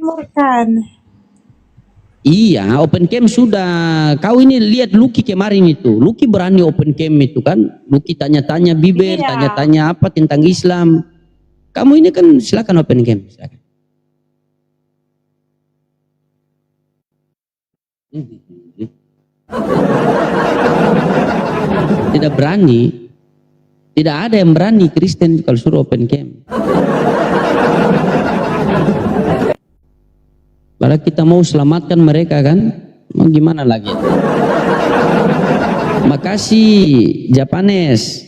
dikeluarkan. Iya, open camp sudah. Kau ini lihat Lucky kemarin itu. Lucky berani open camp itu kan. Lucky tanya-tanya bibir, Iya. tanya-tanya apa tentang Islam. Kamu ini kan silakan open camp. Silakan. Tidak berani. Tidak ada yang berani Kristen kalau suruh open camp. Padahal kita mau selamatkan mereka kan, mau gimana lagi? Makasih Japanes.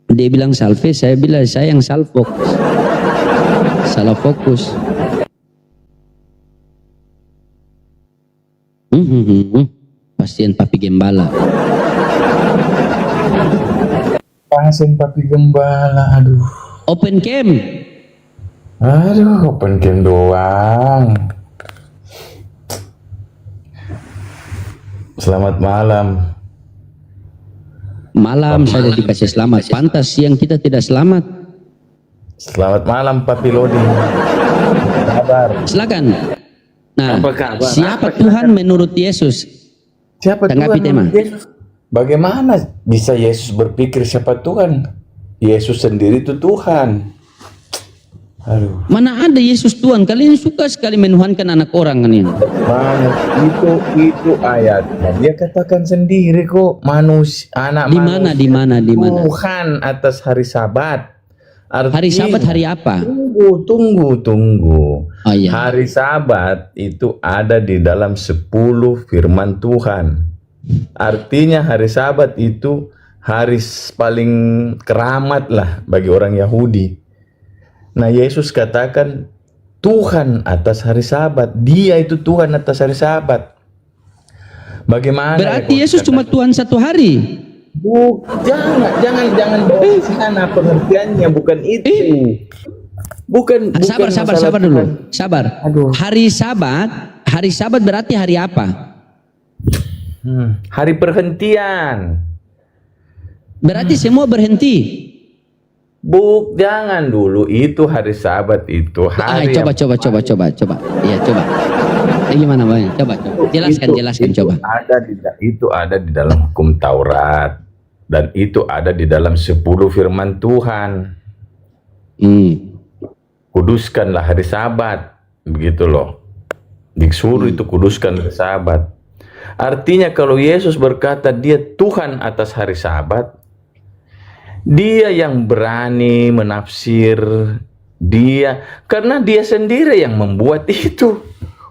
Dia bilang salve, saya bilang saya yang salah fokus. Pasien papi gembala. Pasien papi gembala, aduh. Open camp. Aduh, open camp doang. Selamat malam. Malam saja dikasih selamat. Pantas siang kita tidak selamat. Selamat malam Papi Lodi. Apa kabar? Silakan. Nah, Apa kabar? siapa Tuhan menurut Yesus? Siapa Tanggapi Tuhan tema. menurut Yesus? Bagaimana bisa Yesus berpikir siapa Tuhan? Yesus sendiri itu Tuhan. Aduh. Mana ada Yesus Tuhan? Kalian suka sekali menuhankan anak orang kan ini. Mana itu ayatnya. Dia katakan sendiri kok manusia, anak manusia. Di mana? Tuhan atas hari Sabat. Artinya, Hari Sabat hari apa? Tunggu. Oh, iya. Hari Sabat itu ada di dalam 10 firman Tuhan. Artinya hari Sabat itu hari paling keramat lah bagi orang Yahudi. Nah, Yesus katakan Tuhan atas hari Sabat. Dia itu Tuhan atas hari Sabat. Bagaimana? Berarti Yesus cuma Tuhan satu hari. Jangan bawa ke sana pengertiannya, bukan itu. Bukan Sabar dulu. Sabar. Aduh. Hari Sabat berarti hari apa? Hari perhentian. Berarti semua berhenti. Jangan dulu, itu hari Sabat itu hari. Coba. Iya, coba. Gimana Bang? Coba. Jelaskan coba. Itu ada di dalam hukum Taurat dan itu ada di dalam 10 firman Tuhan. Kuduskanlah hari Sabat, begitu loh. Disuruh itu kuduskan hari Sabat. Artinya kalau Yesus berkata dia Tuhan atas hari Sabat, dia yang berani menafsir dia, karena dia sendiri yang membuat itu,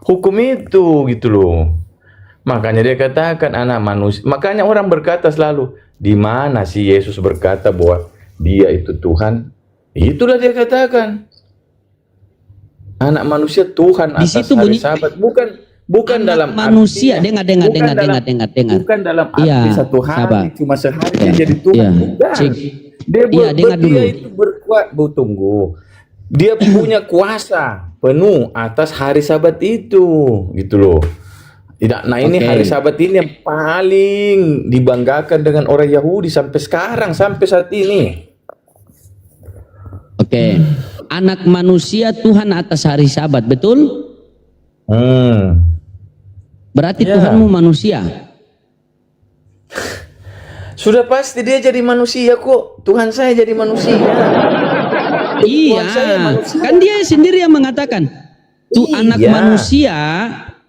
hukum itu, gitu loh. Makanya dia katakan anak manusia. Makanya orang berkata selalu, di mana sih Yesus berkata bahwa dia itu Tuhan? Itulah dia katakan. Anak manusia Tuhan atas hari Sabat, bukan dalam manusia. Arti, dengar. Bukan dalam arti Iya, satu hari sabar. cuma sehari dia jadi Tuhan. Bukan. Dia itu berkuat. Tunggu. Dia punya kuasa penuh atas hari Sabat itu, gitu loh. Nah, ini hari Sabat ini yang paling dibanggakan dengan orang Yahudi sampai sekarang, sampai saat ini. Anak manusia Tuhan atas hari Sabat, betul? Berarti Tuhanmu manusia. Sudah pasti dia jadi manusia kok. Tuhan saya jadi manusia. Iya, kan dia sendiri yang mengatakan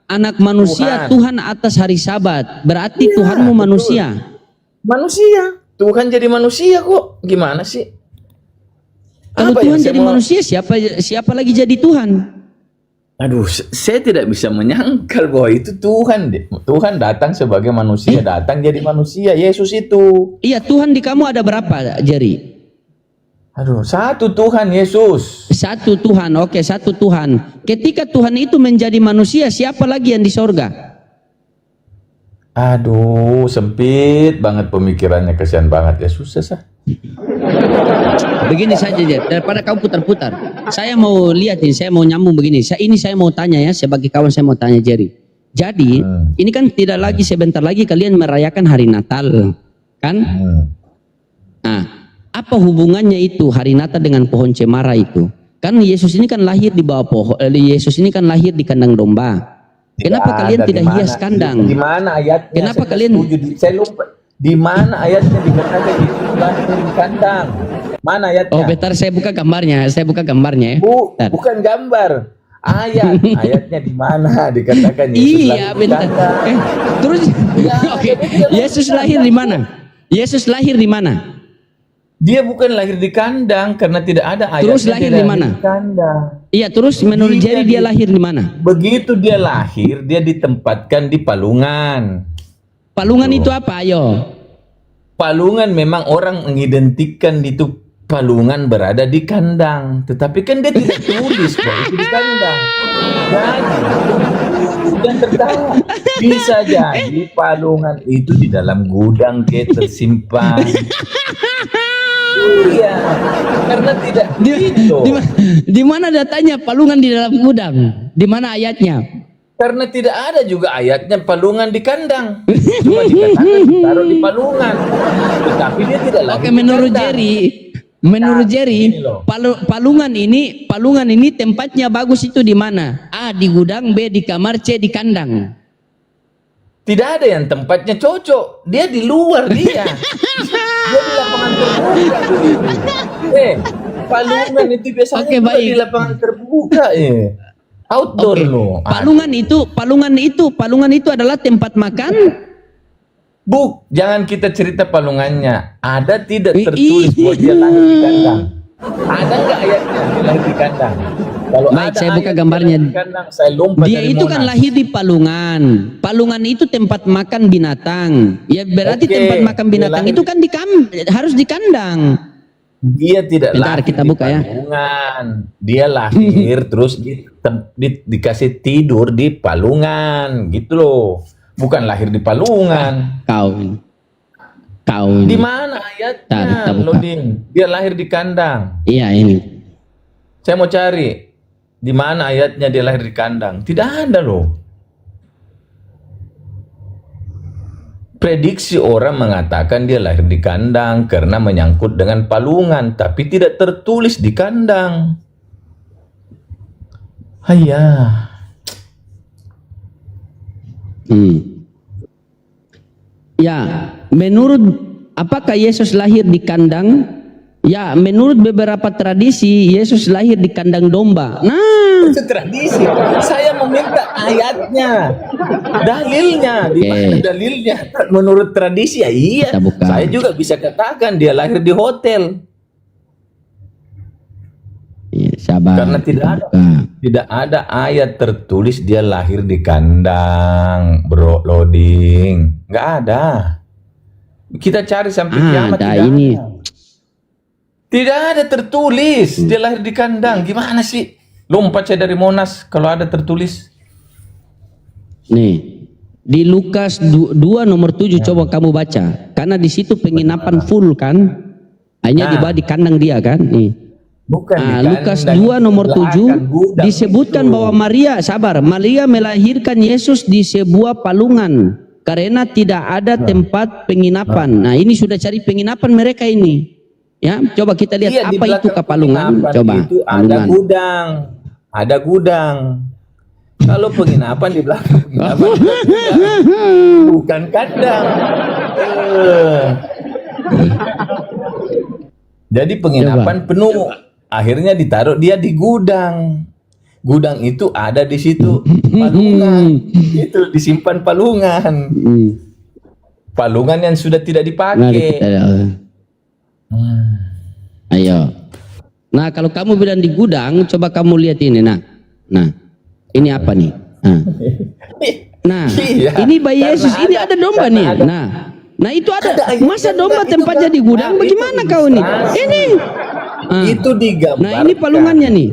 anak manusia Tuhan atas hari Sabat. Berarti Tuhanmu manusia. Manusia. Tuhan jadi manusia kok. Gimana sih? Kalau Tuhan jadi manusia, siapa lagi jadi Tuhan? Aduh, saya tidak bisa menyangkal bahwa itu Tuhan. Tuhan datang sebagai manusia, datang jadi manusia. Yesus itu. Iya, Tuhan di kamu ada berapa, Jerry? Aduh, satu Tuhan Yesus. Satu Tuhan, satu Tuhan. Ketika Tuhan itu menjadi manusia, siapa lagi yang di sorga? Aduh, sempit banget pemikirannya, kasihan banget ya, susah sah. Begini saja, daripada kamu putar-putar. Saya mau lihat ini, saya mau nyambung begini. Saya mau tanya ya, sebagai kawan saya mau tanya Jerry. Jadi, ini kan tidak lagi sebentar lagi kalian merayakan hari Natal, kan? Nah, apa hubungannya itu hari Natal dengan pohon cemara itu? Kan Yesus ini kan lahir di bawah pohon, Yesus ini kan lahir di kandang domba. Kenapa kalian tidak hias kandang? Di mana ayatnya? Kenapa Saya kalian? setuju. Saya lupa. Di mana ayatnya dikatakan Yesus lahir di kandang? Mana ayatnya? Oh, bentar saya buka gambarnya. Saya buka gambarnya ya. Bentar. Bukan gambar. Ayatnya di mana dikatakan Yesus Iya, lahir di bentar. kandang? Terus Ya, oke. dia Yesus lahir di mana? Yesus lahir di mana? Dia bukan lahir di kandang karena tidak ada ayatnya. Terus lahir dia di mana? Di kandang. Iya, terus menurut Jerry dia lahir di mana? Begitu dia lahir, dia ditempatkan di palungan. Palungan itu apa? Ayo. Palungan memang orang mengidentikan itu palungan berada di kandang, tetapi kan dia tidak tulis bahwa itu di kandang. Jadi yang tertawa bisa jadi palungan itu di dalam gudang tersimpan. Iya, karena tidak Di mana datanya palungan di dalam gudang? Di mana ayatnya? Karena tidak ada juga ayatnya palungan di kandang. Cuma dikatakan ditaruh di palungan. Tetapi dia tidak lagi. Oke, menurut Jerry, palungan ini tempatnya bagus itu di mana? A di gudang, B di kamar, C di kandang. Tidak ada yang tempatnya cocok. Dia di luar dia. Dia di lapangan terbuka. Palungan itu biasanya di lapangan terbuka. Outdoor loh. Palungan itu adalah tempat makan. Jangan kita cerita palungannya. Ada tidak tertulis bahwa dia lahir di kandang? Ada nggak ayatnya dia lahir di kandang? Kalau baik, saya buka gambarnya. Kandang, saya lompat dia dari itu Monas. kan lahir di palungan. Palungan itu tempat makan binatang. Ya berarti tempat makan binatang itu kan harus di kandang. Dia tidak lahir kita buka di palungan. Dia lahir terus dikasih tidur di palungan, gitu loh. Bukan lahir di palungan. Kau. Di mana ayatnya, Lodin? Dia lahir di kandang. Iya ini. Saya mau cari. Di mana ayatnya dia lahir di kandang? Tidak ada loh. Prediksi orang mengatakan dia lahir di kandang karena menyangkut dengan palungan, tapi tidak tertulis di kandang. Hayah. Ya, apakah Yesus lahir di kandang? Ya, menurut beberapa tradisi Yesus lahir di kandang domba. Nah, itu tradisi. Saya meminta ayatnya, dalilnya. Di mana dalilnya? Menurut tradisi ya iya. Saya juga bisa katakan dia lahir di hotel. Ya, sabar. Karena tidak ada ayat tertulis dia lahir di kandang, bro loading. Nggak ada. Kita cari sampai kiamat tidak ini. ada. Tidak ada tertulis dia lahir di kandang. Gimana sih? Lompat saya dari Monas kalau ada tertulis. Nih, di Lukas 2 nomor 7 coba kamu baca. Karena di situ penginapan full kan. Hanya di kandang dia kan. Nih. Bukan Lukas 2 nomor 7 disebutkan bahwa Maria melahirkan Yesus di sebuah palungan karena tidak ada tempat penginapan. Nah, ini sudah cari penginapan mereka ini. Ya, coba kita lihat apa itu kapalungan. Coba. Itu ada gudang. Kalau penginapan di belakang penginapan bukan kandang. Jadi penginapan penuh. Akhirnya ditaruh dia di gudang. Gudang itu ada di situ palungan. Itu disimpan palungan. Palungan yang sudah tidak dipakai. Ayo. Nah, kalau kamu bilang di gudang, coba kamu lihat ini. Nah, ini apa nih? Nah, ini bayi Yesus. Ini ada domba nih. Nah itu ada. Masa domba tempatnya di gudang? Bagaimana kau nih? Ini. Itu digambarkan. Nah, ini palungannya nih.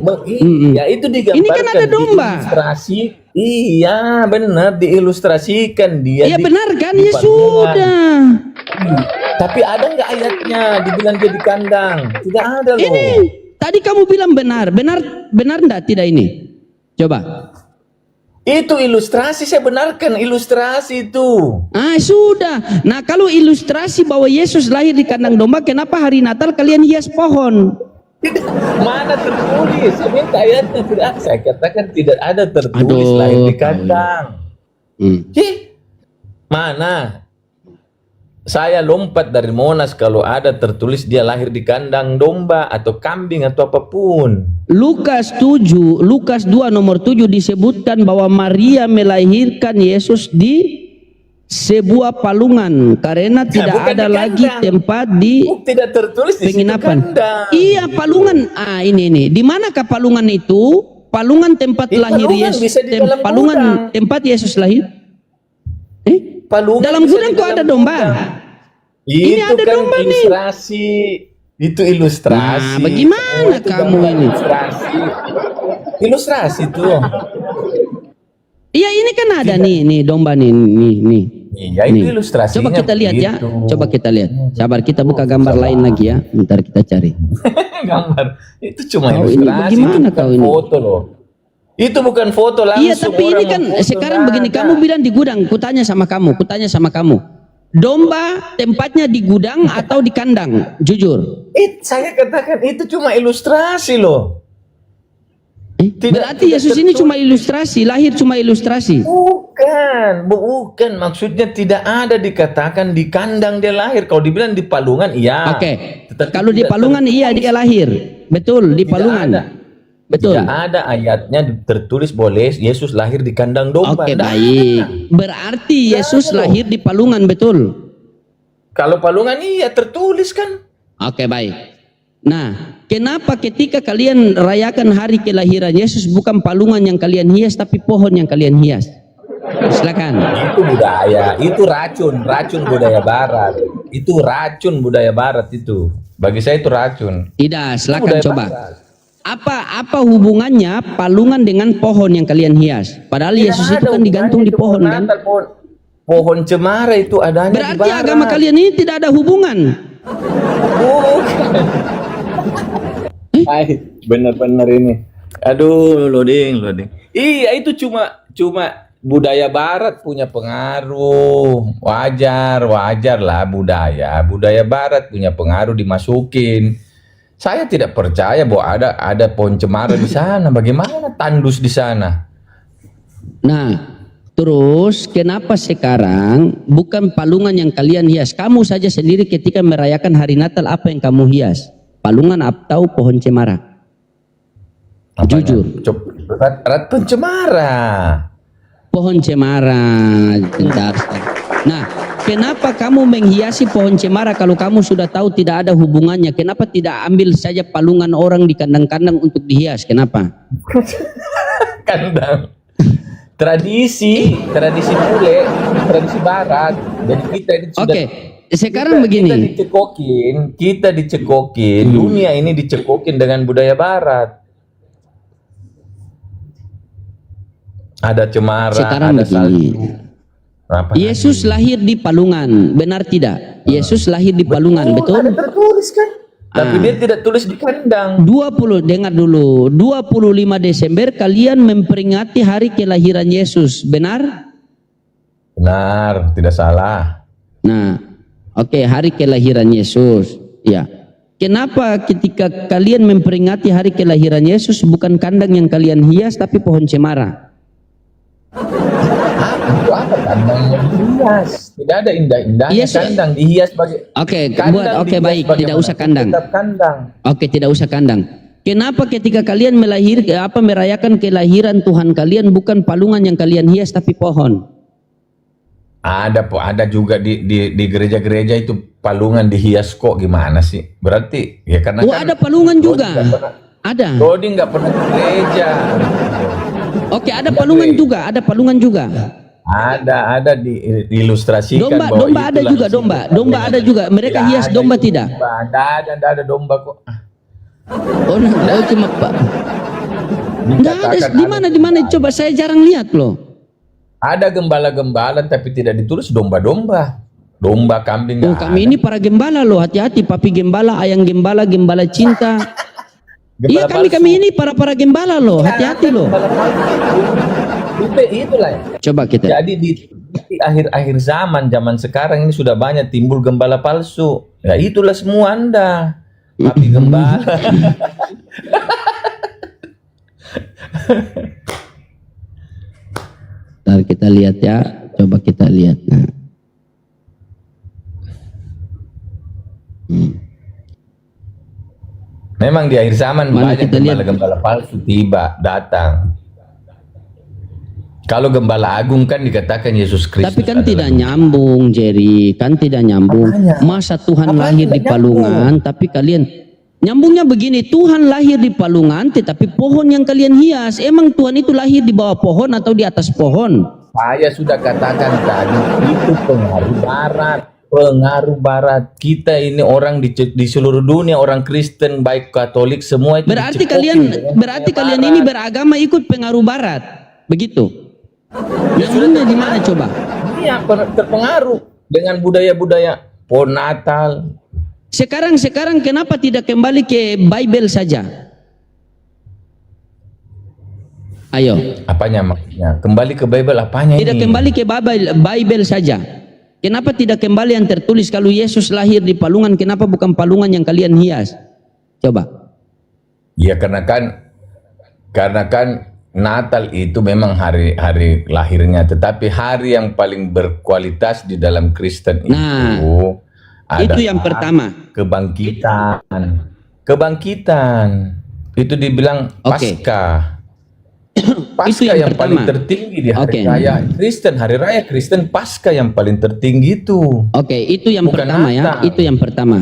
Ya, itu digambarkan. Ini kan ada domba. Ilustrasi. Iya, benar diilustrasikan dia. Iya benar kan? Ya sudah. Tapi ada nggak ayatnya dibilang dia di kandang? Tidak ada loh. Ini tadi kamu bilang benar enggak tidak ini? Coba. Itu ilustrasi, saya benarkan ilustrasi itu. Ah, sudah. Nah, kalau ilustrasi bahwa Yesus lahir di kandang domba, kenapa hari Natal kalian hias pohon? Mana tertulis? Saya minta ayatnya, tidak. Saya katakan tidak ada tertulis Aduh, lahir di kandang. Ih, mana? Saya lompat dari Monas kalau ada tertulis dia lahir di kandang domba atau kambing atau apapun. Lukas 2 nomor 7 disebutkan bahwa Maria melahirkan Yesus di sebuah palungan karena tidak bukan ada di lagi kandang. tempat di Tidak tertulis di situ penginapan. kandang. Iya, Gitu. palungan. Ah, ini. Di manakah palungan itu? Palungan tempat Di lahir palungan, Yesus. bisa di dalam Palungan gudang. tempat Yesus lahir. Palungan Dalam bisa gudang di kok dalam ada domba. gudang. Ini Itu ada kan domba nih. ilustrasi. Itu ilustrasi. Nah, bagaimana Itu kamu gambar ini? Ilustrasi. Ilustrasi tuh. Iya, ini kan ada nih domba nih. Iya, itu Nih. ilustrasinya. Coba kita lihat ya. begitu. Coba kita lihat. Sabar, kita buka gambar lain lagi ya. Bentar kita cari. Gambar. Itu cuma Kau ini ilustrasi. bagaimana itu bukan kau ini? foto loh. Itu bukan foto langsung. Iya, tapi ini orang kan memfoto, sekarang nggak begini. ada. Kamu bilang di gudang. Kutanya sama kamu. Domba tempatnya di gudang atau di kandang? Jujur. Saya katakan itu cuma ilustrasi loh. Berarti Yesus ini cuma ilustrasi. Lahir cuma ilustrasi. Bukan. Maksudnya tidak ada dikatakan di kandang dia lahir. Kalau dibilang di palungan, iya. Oke. Tetapi Kalau di tidak palungan iya dia lahir. Betul, di palungan. ada. Betul. Tidak ada ayatnya tertulis boleh Yesus lahir di kandang domba. Oke, Nggak baik. ada. Berarti Yesus ada. lahir di palungan, betul? Kalau palungan iya tertulis kan. Oke, baik. Nah, kenapa ketika kalian rayakan hari kelahiran Yesus bukan palungan yang kalian hias tapi pohon yang kalian hias? Silakan. Itu budaya, itu racun budaya barat. Itu racun budaya barat itu. Bagi saya itu racun. Tidak, silakan Budaya coba. barat. Apa hubungannya palungan dengan pohon yang kalian hias? Padahal Tidak Yesus itu ada kan digantung di hubungannya, pohon itu kan? Natal, pohon cemara itu adanya di Berarti barat. agama kalian ini tidak ada hubungan. Bener-bener ini. Aduh, loading. Iya, itu cuma budaya barat punya pengaruh. Wajar lah budaya barat punya pengaruh dimasukin. Saya tidak percaya bahwa ada pohon cemara di sana. Bagaimana tandus di sana? Nah, terus kenapa sekarang bukan palungan yang kalian hias? Kamu saja sendiri ketika merayakan hari Natal apa yang kamu hias? Palungan atau pohon cemara? Jujur. Pohon cemara. Pohon cemara. Bentar. Nah, kenapa kamu menghiasi pohon cemara kalau kamu sudah tahu tidak ada hubungannya? Kenapa tidak ambil saja palungan orang di kandang-kandang untuk dihias? Kenapa? Kandang. Tradisi bule, tradisi barat. Jadi kita ini sudah. Oke, sekarang begini. Kita dicekokin, dunia ini dicekokin dengan budaya barat. Ada cemara, Sekarang ada begini. salju. Yesus lahir di palungan, benar tidak? Yesus lahir di palungan, betul? Ada tertulis kan? Tapi dia tidak tulis di kandang. 20, dengar dulu. 25 Desember kalian memperingati hari kelahiran Yesus, benar? Benar, tidak salah. Nah, oke, hari kelahiran Yesus. Ya. Kenapa ketika kalian memperingati hari kelahiran Yesus bukan kandang yang kalian hias tapi pohon cemara? Itu apa kandang yang dihias? Tidak ada indah-indahnya Yes, kandang dihias bagi. Oke, Kandang dihias baik, tidak bagaimana? usah kandang. Tetap kandang. Oke, tidak usah kandang. Kenapa ketika kalian merayakan kelahiran Tuhan kalian bukan palungan yang kalian hias tapi pohon? Ada juga di gereja-gereja itu palungan dihias kok, gimana sih? Berarti ya karena Oh, ada palungan juga. Ada. Rodi nggak pernah ke gereja. Oke, ada palungan juga, ada palungan juga. Ada diilustrasikan bahwa Domba ada itulah juga, sifat domba ada juga. Mereka Tidak hias ada domba itu. tidak? Ada domba kok. Oh, cuma Pak. Enggak ada. Di mana? Coba saya jarang lihat loh. Ada gembala-gembala tapi tidak ditulis domba-domba. Domba, kambing Oh, nggak kami ada. ini para gembala loh, hati-hati. Papi gembala, ayang gembala, gembala cinta. Gembala Iya, kami palsu. ini para gembala loh, hati-hati loh. Gembala palsu. Itulah. Coba kita. Jadi di akhir-akhir zaman sekarang ini sudah banyak timbul gembala palsu. Ya itulah semua Anda. Tapi gembala. Ntar kita lihat ya. Coba kita lihat. Nah. Memang di akhir zaman Mana banyak kita lihat? gembala-gembala palsu datang. Kalau gembala agung kan dikatakan Yesus Kristus. Tapi kan adalah tidak nyambung, Jerry. Kan tidak nyambung. Apanya? Masa Tuhan Apanya lahir di tidak Palungan, tapi kalian nyambungnya begini. Tuhan lahir di Palungan, tetapi pohon yang kalian hias. Emang Tuhan itu lahir di bawah pohon atau di atas pohon? Saya sudah katakan tadi, itu pengaruh barat. Kita ini orang di seluruh dunia, orang Kristen baik Katolik semua itu Berarti dicekoki dengan kalian ini beragama ikut pengaruh barat. Begitu. Nyambungnya di mana coba? Iya, terpengaruh dengan budaya-budaya pohon Natal. Sekarang kenapa tidak kembali ke Bible saja? Ayo. Apanya maksudnya? Kembali ke Bible apanya Tidak ini? kembali ke Bible saja. Kenapa tidak kembali yang tertulis kalau Yesus lahir di Palungan, kenapa bukan Palungan yang kalian hias? Coba. Ya karena kan Natal itu memang hari lahirnya, tetapi hari yang paling berkualitas di dalam Kristen Nah, itu yang pertama. Kebangkitan. Itu dibilang Oke. Paskah. Itu Paskah yang pertama. paling tertinggi di hari Oke. raya Kristen, hari raya Kristen Paskah yang paling tertinggi itu. Oke, itu yang Bukan pertama ya. Natal. Itu yang pertama.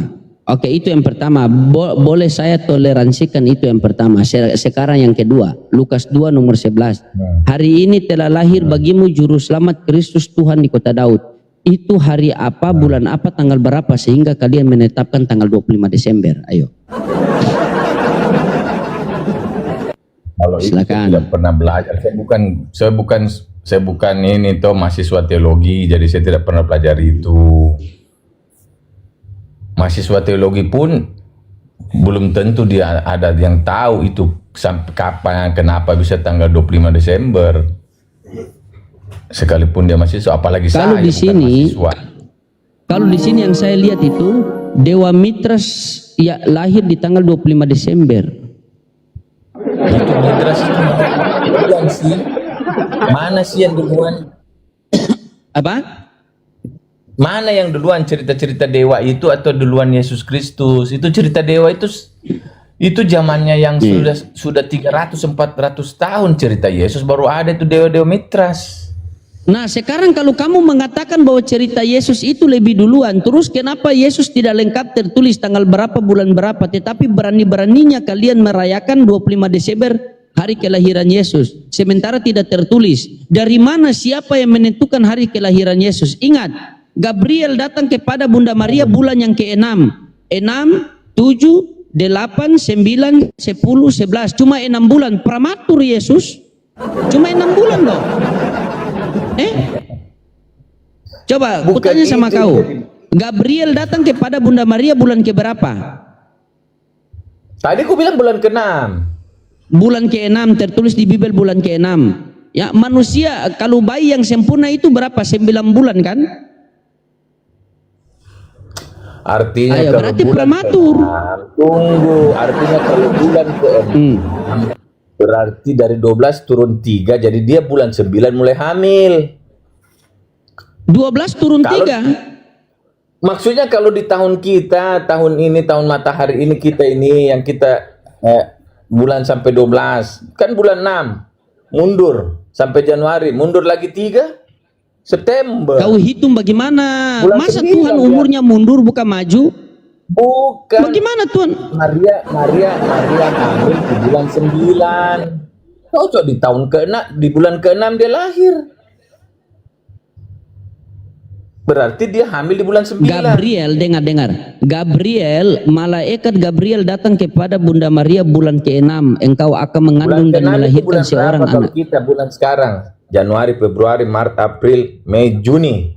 Oke, itu yang pertama. Boleh saya toleransikan itu yang pertama. Sekarang yang kedua, Lukas 2 nomor 11. Hari ini telah lahir bagimu juru selamat Kristus Tuhan di kota Daud. Itu hari apa, bulan apa, tanggal berapa sehingga kalian menetapkan tanggal 25 Desember? Ayo. Kalau itu Silakan. saya tidak pernah belajar. Saya bukan ini toh mahasiswa teologi, jadi saya tidak pernah pelajari itu. Mahasiswa teologi pun belum tentu dia ada yang tahu itu sampai kapan, kenapa bisa tanggal 25 Desember. Sekalipun dia mahasiswa, apalagi Kalau saya di bukan sini, mahasiswa. kalau di sini yang saya lihat itu Dewa Mitras ya lahir di tanggal 25 Desember. Itu Mitras itu bukan sih. Mana sih yang duluan? Apa? Mana yang duluan, cerita-cerita dewa itu atau duluan Yesus Kristus? Itu cerita dewa itu zamannya yang sudah 300-400 tahun cerita Yesus, baru ada itu dewa-dewa Mitras. Nah, sekarang kalau kamu mengatakan bahwa cerita Yesus itu lebih duluan, terus kenapa Yesus tidak lengkap tertulis tanggal berapa, bulan berapa, tetapi berani-beraninya kalian merayakan 25 Desember hari kelahiran Yesus, sementara tidak tertulis. Dari mana, siapa yang menentukan hari kelahiran Yesus? Ingat, Gabriel datang kepada Bunda Maria bulan yang ke-6. 6, 7, 8, 9, 10, 11. Cuma 6 bulan. Prematur Yesus. Cuma 6 bulan loh. Coba, Bukan kutanya sama itu, kau. Gabriel datang kepada Bunda Maria bulan keberapa? Tadi aku bilang bulan ke-6. Bulan ke-6, tertulis di Bible bulan ke-6. Ya, manusia kalau bayi yang sempurna itu berapa? 9 bulan kan? Artinya Ayo, kalau berarti bulan prematur. ke-6, tunggu, artinya kalau bulan ke-6 berarti dari 12 turun 3, jadi dia bulan 9 mulai hamil. 12 turun Kalau- 3. Maksudnya kalau di tahun kita, tahun ini, tahun matahari ini, kita ini yang kita bulan sampai 12, kan bulan 6 mundur sampai Januari, mundur lagi 3 September. Kau hitung bagaimana? Bulan Masa 9, Tuhan umurnya mundur bukan maju? Bukan. Bagaimana Tuhan? Maria hamil di bulan 9. Cocok di tahun ke-6, di bulan ke-6 dia lahir. Berarti dia hamil di bulan 9. Gabriel, dengar. Gabriel, malaikat Gabriel datang kepada Bunda Maria bulan ke-6. Engkau akan mengandung dan ke-6 itu melahirkan bulan seorang berapa kalau anak. kita bulan sekarang? Januari, Februari, Maret, April, Mei, Juni.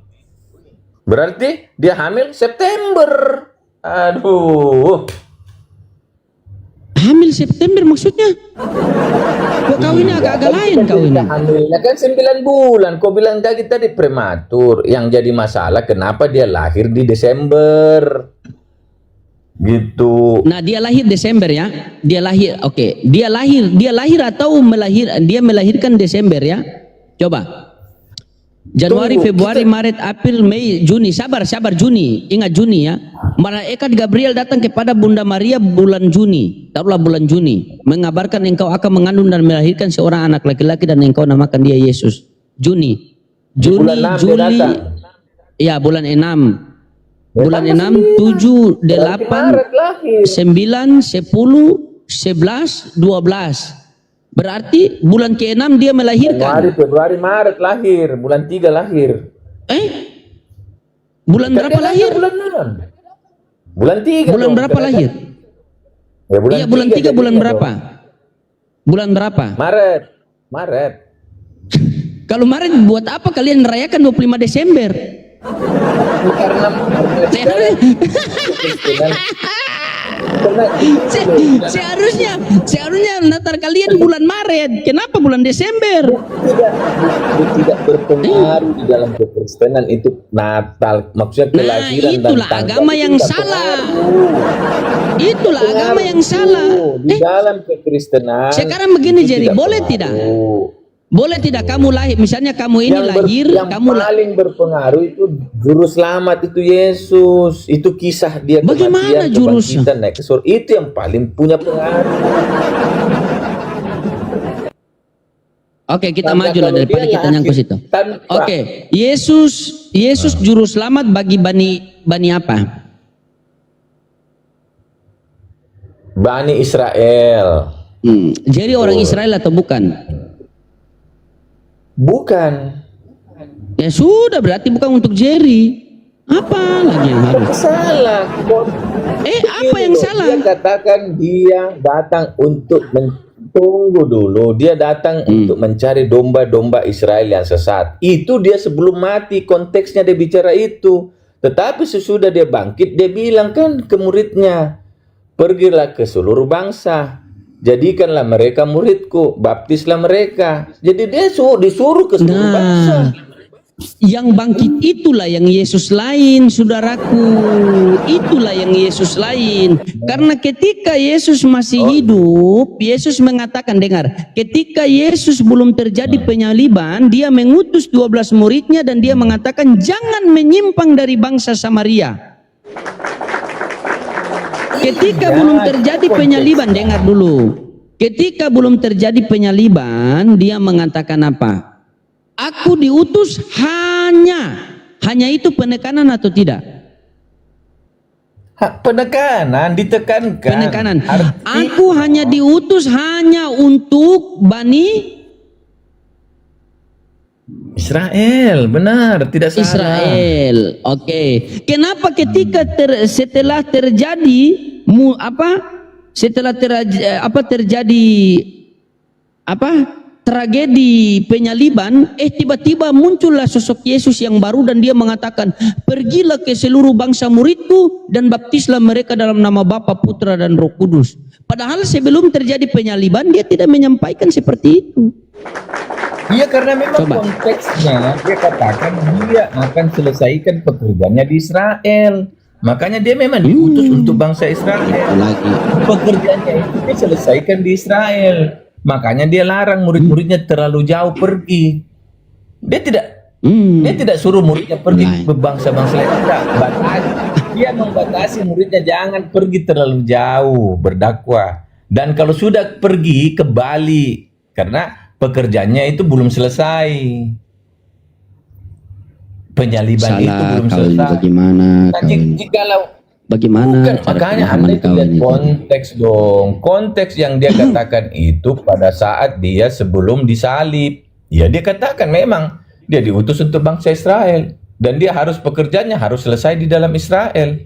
Berarti dia hamil September. Aduh. Hamil September maksudnya? Kok kau ini agak-agak lain kau ini. Hamilnya kan 9 bulan. Kau bilang tadi prematur. Yang jadi masalah kenapa dia lahir di Desember. Gitu. Nah, dia lahir Desember ya. Dia lahir, oke. Dia lahir atau dia melahirkan Desember ya. Coba. Januari, Februari, Maret, April, Mei, Juni. Sabar Juni. Ingat Juni ya. Malaikat Gabriel datang kepada Bunda Maria bulan Juni. Taruhlah bulan Juni. Mengabarkan engkau akan mengandung dan melahirkan seorang anak laki-laki dan engkau namakan dia Yesus. Juni, Juli. Ya, bulan 6. Bulan 6, 7, 8, 9, 10, 11, 12. Berarti bulan ke-6 dia melahirkan. Januari, Februari, Maret lahir. Bulan 3 lahir. Bulan berapa lahir? Bulan 6. Bulan 3. Bulan berapa lahir? Ya, bulan iya, bulan 3 bulan berapa? Bulan berapa? Maret. Kalau Maret buat apa kalian merayakan 25 Desember? Karena seharusnya Natal kalian bulan Maret. Kenapa bulan Desember? Tidak berpengaruh di dalam kekristenan itu Natal. Maksudnya kelahiran dan itulah agama yang salah. Itulah agama yang salah. Di dalam kekristenan. Sekarang begini jadi, boleh tidak? Boleh tidak kamu lahir, misalnya kamu ini lahir, kamu paling berpengaruh itu juru selamat itu Yesus, itu kisah dia bagaimana jurus naik ke surga, itu yang paling punya pengaruh. Oke, kita maju lah daripada kita nyangkut situ. Oke, Yesus juru selamat bagi bani apa? Bani Israel. Jadi orang Israel atau bukan? Bukan. Ya sudah, berarti bukan untuk Jerry. Apa lagi yang harus? Salah. Apa yang salah? Dia katakan dia datang untuk tunggu dulu. Dia datang untuk mencari domba-domba Israel yang sesat. Itu dia sebelum mati, konteksnya dia bicara itu. Tetapi sesudah dia bangkit, dia bilang kan ke muridnya, pergilah ke seluruh bangsa. Jadikanlah mereka muridku, baptislah mereka. Jadi dia disuruh ke seluruh bangsa. Yang bangkit itulah yang Yesus lain, saudaraku. Itulah yang Yesus lain. Karena ketika Yesus masih hidup, Yesus mengatakan, dengar, ketika Yesus belum terjadi penyaliban, dia mengutus 12 muridnya dan dia mengatakan, jangan menyimpang dari bangsa Samaria. Ketika belum terjadi penyaliban, dengar dulu. Ketika belum terjadi penyaliban, dia mengatakan apa? Aku diutus hanya itu penekanan atau tidak? Penekanan, ditekankan. Penekanan. Aku hanya diutus hanya untuk Bani Israel, benar, tidak salah. Israel, oke. Kenapa ketika setelah terjadi terjadi tragedi penyaliban, tiba-tiba muncullah sosok Yesus yang baru dan dia mengatakan, pergilah ke seluruh bangsa muridku dan baptislah mereka dalam nama Bapa, Putra dan Roh Kudus. Padahal sebelum terjadi penyaliban dia tidak menyampaikan seperti itu. Iya, karena memang konteksnya dia katakan dia akan selesaikan pekerjaannya di Israel. Makanya dia memang diutus untuk bangsa Israel. Pekerjaannya itu dia selesaikan di Israel. Makanya dia larang murid-muridnya terlalu jauh pergi. Dia tidak suruh muridnya pergi ke bangsa-bangsa lain. Dia membatasi muridnya jangan pergi terlalu jauh berdakwah. Dan kalau sudah pergi ke Bali, karena pekerjaannya itu belum selesai. Penyaliban itu belum selesai. Bagaimana? Makanya Anda lihat konteks dong. Konteks yang dia katakan itu pada saat dia sebelum disalib. Ya, dia katakan memang dia diutus untuk bangsa Israel dan dia harus pekerjaannya harus selesai di dalam Israel.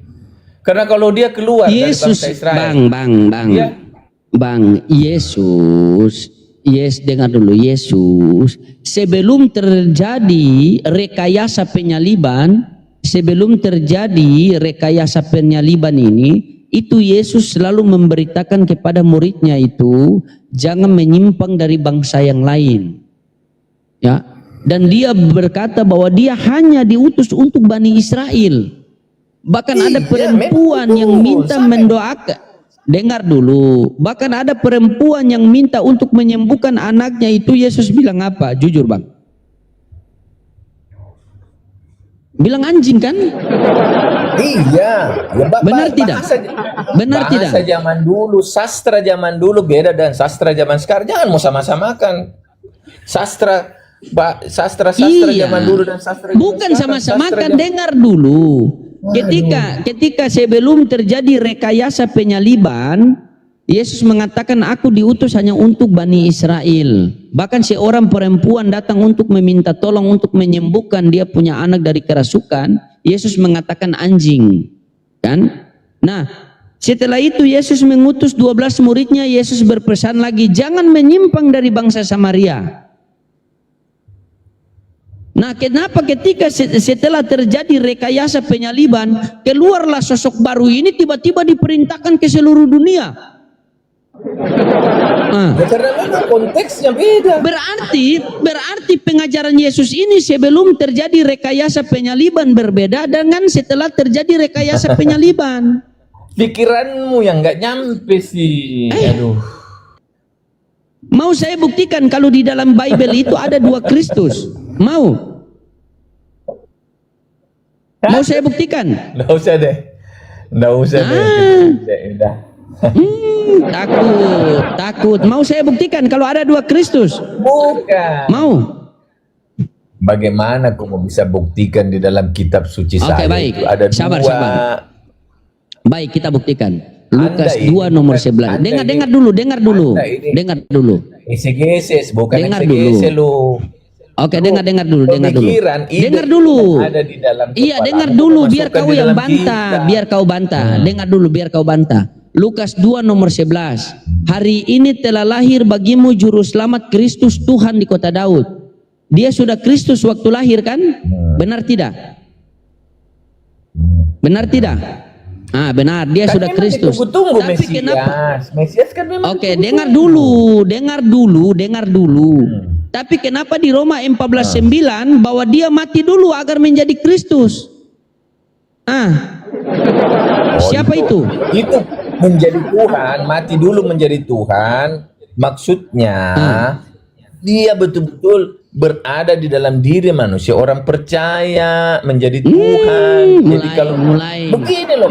Karena kalau dia keluar dari bangsa Israel, dengar dulu, Yesus sebelum terjadi rekayasa penyaliban ini, itu Yesus selalu memberitakan kepada muridnya itu jangan menyimpang dari bangsa yang lain. Ya, dan dia berkata bahwa dia hanya diutus untuk Bani Israel. Bahkan ada perempuan yang minta mendoakan. Dengar dulu. Bahkan ada perempuan yang minta untuk menyembuhkan anaknya itu Yesus bilang apa? Jujur bang. Bilang anjing kan? Iya. Ya, Benar tidak? Benar tidak? Bahasa zaman dulu, sastra zaman dulu beda dan sastra zaman sekarang. Jangan mau sama-samakan. Sastra Iya. zaman dulu dan sastra zaman Bukan sekarang. sama-samakan, dengar dulu. Ketika sebelum terjadi rekayasa penyaliban, Yesus mengatakan aku diutus hanya untuk Bani Israel. Bahkan seorang perempuan datang untuk meminta tolong untuk menyembuhkan dia punya anak dari kerasukan. Yesus mengatakan anjing. Kan? Nah, setelah itu Yesus mengutus 12 muridnya. Yesus berpesan lagi, jangan menyimpang dari bangsa Samaria. Nah, kenapa ketika setelah terjadi rekayasa penyaliban, keluarlah sosok baru ini tiba-tiba diperintahkan ke seluruh dunia? Ya, karena memang konteksnya beda. Berarti pengajaran Yesus ini sebelum terjadi rekayasa penyaliban berbeda dengan setelah terjadi rekayasa penyaliban. Pikiranmu yang nggak nyampe sih. Aduh. Mau saya buktikan kalau di dalam Bible itu ada 2 Kristus? Mau saya buktikan? Nggak usah deh. Udah. Takut. Mau saya buktikan kalau ada 2 Kristus? Bukan. Mau? Bagaimana kau mau bisa buktikan di dalam kitab suci saya baik. itu ada Sabar. Baik, kita buktikan. Lukas Anda 2 nomor 11. Dengar dulu. Exegesis, bukan Dengar exegesis lu. Oke, dengar dulu. Pemikiran, ide Dengar dulu. yang ada di dalam Iya, kepala dengar lu dulu masukkan biar kau di yang dalam bantah, kita. biar kau bantah. Dengar dulu biar kau bantah. Lukas 2 nomor 11. Hari ini telah lahir bagimu juru selamat Kristus Tuhan di kota Daud. Dia sudah Kristus waktu lahir kan? Benar tidak? Benar tidak? Benar, dia Kan sudah memang Kristus. ditunggu-tunggu Tapi Mesias. kenapa? Mesias kan memang Oke, ditunggu-tunggu. dengar dulu. Tapi kenapa di Roma 14:9 bahwa dia mati dulu agar menjadi Kristus? Siapa itu? Itu menjadi Tuhan, mati dulu menjadi Tuhan. Maksudnya dia betul-betul berada di dalam diri manusia, orang percaya menjadi Tuhan. Jadi kalau begini loh,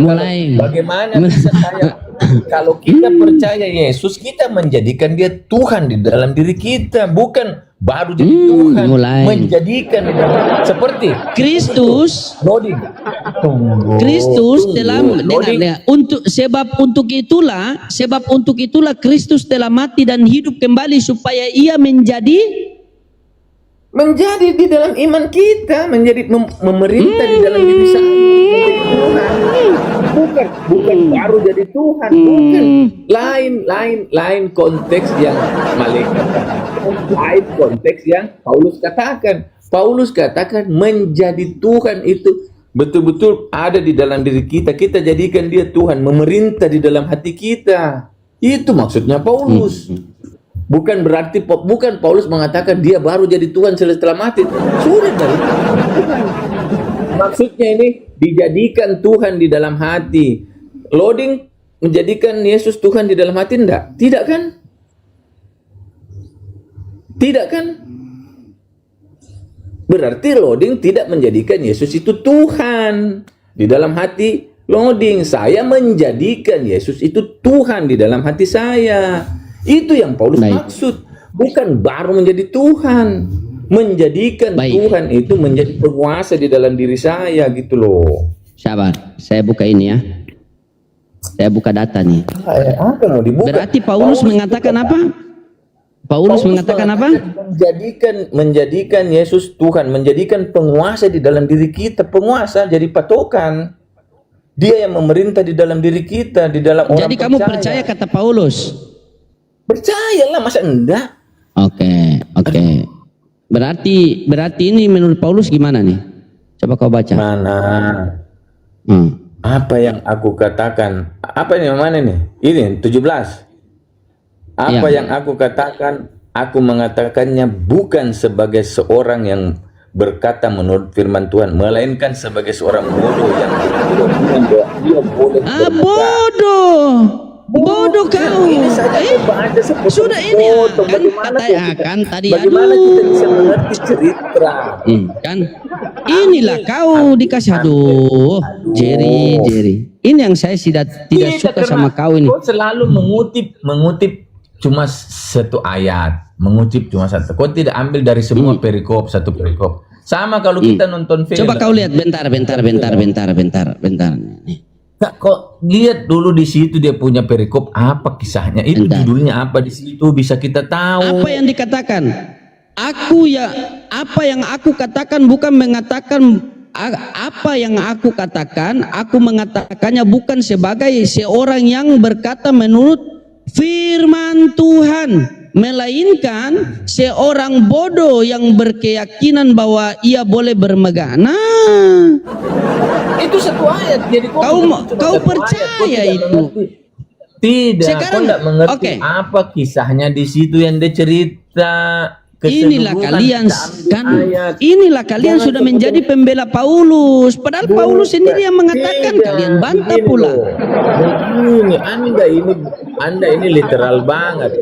bagaimana bisa kalau kita percaya Yesus, kita menjadikan dia Tuhan di dalam diri kita, bukan baru jadi Tuhan, menjadikan di dalam seperti Kristus. loading. Kristus telah sebab untuk itulah Kristus telah mati dan hidup kembali supaya ia menjadi di dalam iman kita, menjadi memerintah di dalam diri saya, menjadi Tuhan. Bukan baru jadi Tuhan, bukan. Lain konteks yang malaikat, lain konteks yang Paulus katakan. Paulus katakan menjadi Tuhan itu betul-betul ada di dalam diri kita. Kita jadikan dia Tuhan, memerintah di dalam hati kita. Itu maksudnya Paulus. Bukan berarti Paulus mengatakan dia baru jadi Tuhan setelah mati. Sudah dari bukan. Maksudnya ini dijadikan Tuhan di dalam hati. Loading menjadikan Yesus Tuhan di dalam hati enggak? Tidak kan? Tidak kan? Berarti loading tidak menjadikan Yesus itu Tuhan di dalam hati. Loading saya menjadikan Yesus itu Tuhan di dalam hati saya. Itu yang Paulus maksud, bukan baru menjadi Tuhan, menjadikan Tuhan itu menjadi penguasa di dalam diri saya gitu loh. Sabar, saya buka ini ya. Saya buka data nih. Apa mau dibuka? Berarti Paulus mengatakan apa? Paulus mengatakan apa? Menjadikan Yesus Tuhan, menjadikan penguasa di dalam diri kita, penguasa jadi patokan. Dia yang memerintah di dalam diri kita, di dalam orang Jadi kamu percaya kata Paulus? Percayalah, masa enggak? Oke. Berarti ini menurut Paulus gimana nih? Coba kau baca. Mana? Apa yang aku katakan? Apa ini yang mana nih? Ini 17. Apa Ya. yang aku katakan, aku mengatakannya bukan sebagai seorang yang berkata menurut firman Tuhan, melainkan sebagai seorang bodoh yang berkeyakinan bahwa dia boleh berkata. Bodoh. Bodoh kau. Ini saja baca seperti Sudah ini foto. kan Bagaimana kan tadi bagaimana aduh. kita bisa mengerti cerita? Kan inilah kau dikasih aduh Jerry ini yang saya tidak suka sama kau ini. Kau selalu mengutip cuma satu ayat, mengutip cuma satu. Kau tidak ambil dari semua perikop, satu perikop. Sama kalau kita nonton film. Coba kau lihat bentar. Nih. Kak, kok lihat dulu di situ dia punya perikop apa kisahnya? Itu Bentar. judulnya apa di situ bisa kita tahu. Apa yang dikatakan? Apa yang aku katakan bukan mengatakan apa yang aku katakan, aku mengatakannya bukan sebagai seorang yang berkata menurut firman Tuhan, melainkan seorang bodoh yang berkeyakinan bahwa ia boleh bermegah. Nah, Itu satu ayat. Jadi kau percaya itu? Tidak. Sekarang, Kau tidak mengerti oke. apa kisahnya di situ yang dia cerita. Inilah Keseluruhan kalian kita ambil kan, ayat. inilah kalian Jangan sudah kemudian- menjadi pembela Paulus, padahal Paulus sendiri yang mengatakan, Tidak, kalian bantah begini pula. loh. Begini, Anda ini literal banget.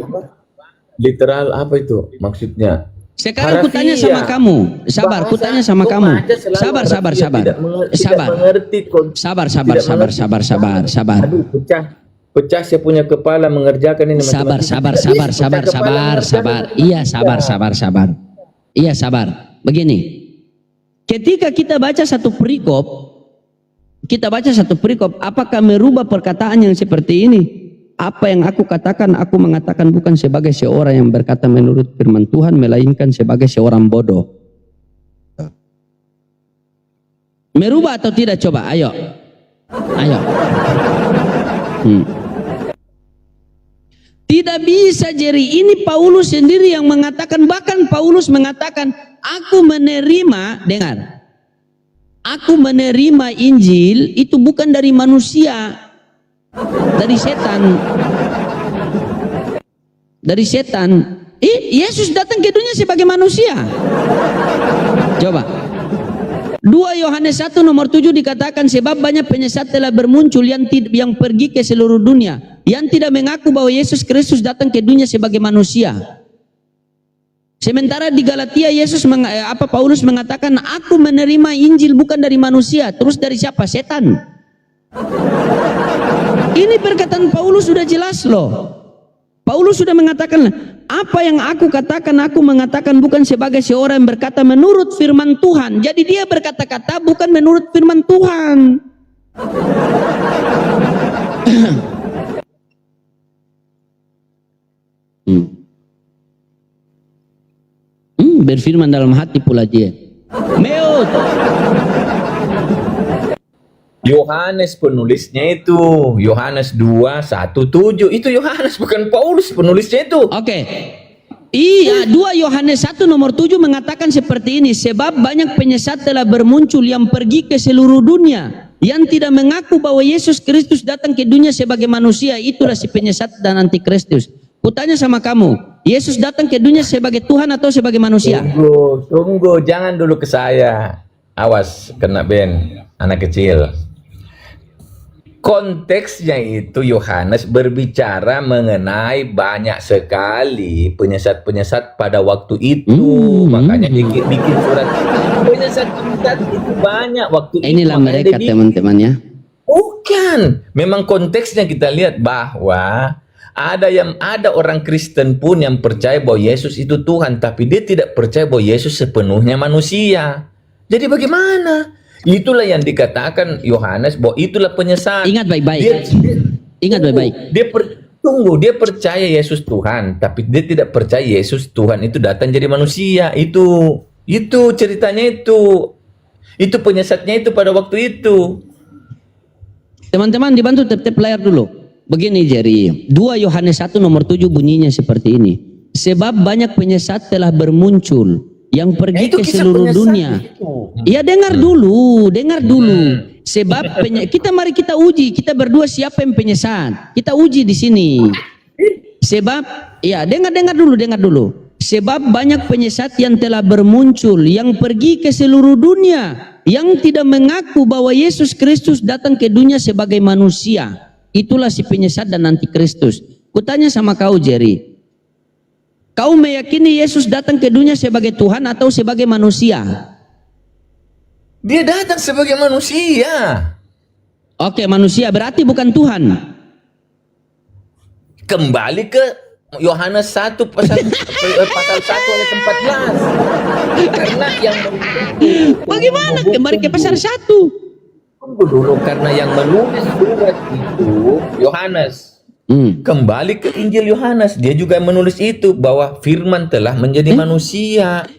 Literal apa itu maksudnya? Sekarang kutanya Harafiah. sama kamu, sabar, Bahasa, kutanya sama kau kamu. baca selalu Sabar. harafiah, tidak mengerti Sabar. Aduh, pecah saya punya kepala mengerjakan ini. Sabar. Iya, sabar. Begini. Ketika kita baca satu perikop, apakah merubah perkataan yang seperti ini? Apa yang aku katakan, aku mengatakan bukan sebagai seorang yang berkata menurut firman Tuhan, melainkan sebagai seorang bodoh. Merubah atau tidak? Coba, ayo. Tidak bisa, Jerry. Ini Paulus sendiri yang mengatakan, bahkan Paulus mengatakan, aku menerima Injil itu bukan dari manusia, dari setan. Yesus datang ke dunia sebagai manusia. Coba. 2 Yohanes 1 nomor 7 dikatakan, sebab banyak penyesat telah bermuncul yang pergi ke seluruh dunia, yang tidak mengaku bahwa Yesus Kristus datang ke dunia sebagai manusia. Sementara di Galatia Paulus mengatakan, aku menerima Injil bukan dari manusia. Terus dari siapa? Setan. Ini perkataan Paulus sudah jelas loh. Paulus sudah mengatakan, apa yang aku katakan, aku mengatakan bukan sebagai seorang yang berkata menurut firman Tuhan. Jadi dia berkata-kata bukan menurut firman Tuhan. Berfirman dalam hati pula dia. Meut. Yohanes penulisnya itu, Yohanes 2:1-7 itu Yohanes, bukan Paulus penulisnya itu. Oke. Iya, 2 Yohanes 1 nomor 7 mengatakan seperti ini, sebab banyak penyesat telah bermuncul yang pergi ke seluruh dunia, yang tidak mengaku bahwa Yesus Kristus datang ke dunia sebagai manusia. Itulah si penyesat dan antikristus. Kutanya sama kamu, Yesus datang ke dunia sebagai Tuhan atau sebagai manusia? Tunggu, jangan dulu ke saya. Awas kena Ben, anak kecil. Konteksnya itu Yohanes berbicara mengenai banyak sekali penyesat-penyesat pada waktu itu. Makanya bikin surat. Penyesat-penyesat itu banyak waktu itu. Inilah mereka teman-teman ya. Bukan. Memang konteksnya kita lihat bahwa ada orang Kristen pun yang percaya bahwa Yesus itu Tuhan, tapi dia tidak percaya bahwa Yesus sepenuhnya manusia. Jadi bagaimana? Itulah yang dikatakan Yohanes bahwa itulah penyesat. Ingat baik-baik. Dia percaya Yesus Tuhan, tapi dia tidak percaya Yesus Tuhan itu datang jadi manusia. Itu ceritanya itu. Itu penyesatnya itu pada waktu itu. Teman-teman dibantu tep-tep layar dulu. Begini Jerry, 2 Yohanes 1 nomor 7 bunyinya seperti ini. Sebab banyak penyesat telah bermuncul yang pergi itu ke kisah seluruh penyesat dunia. itu. Ya dengar dulu, dengar dulu. Sebab mari kita uji, kita berdua siapa yang penyesat. Kita uji di sini. Sebab ya dengar dulu. Sebab banyak penyesat yang telah bermuncul, yang pergi ke seluruh dunia, yang tidak mengaku bahwa Yesus Kristus datang ke dunia sebagai manusia. Itulah si penyesat dan antikristus. Kutanya sama kau, Jerry. Kau meyakini Yesus datang ke dunia sebagai Tuhan atau sebagai manusia? Dia datang sebagai manusia. Oke, manusia berarti bukan Tuhan. Kembali ke Yohanes 1 pasal 1 ayat 14. Karena yang Bagaimana kembali ke pasal 1? Tunggu dulu, karena yang menulis surat itu Yohanes. Kembali ke Injil Yohanes, dia juga menulis itu bahwa firman telah menjadi manusia.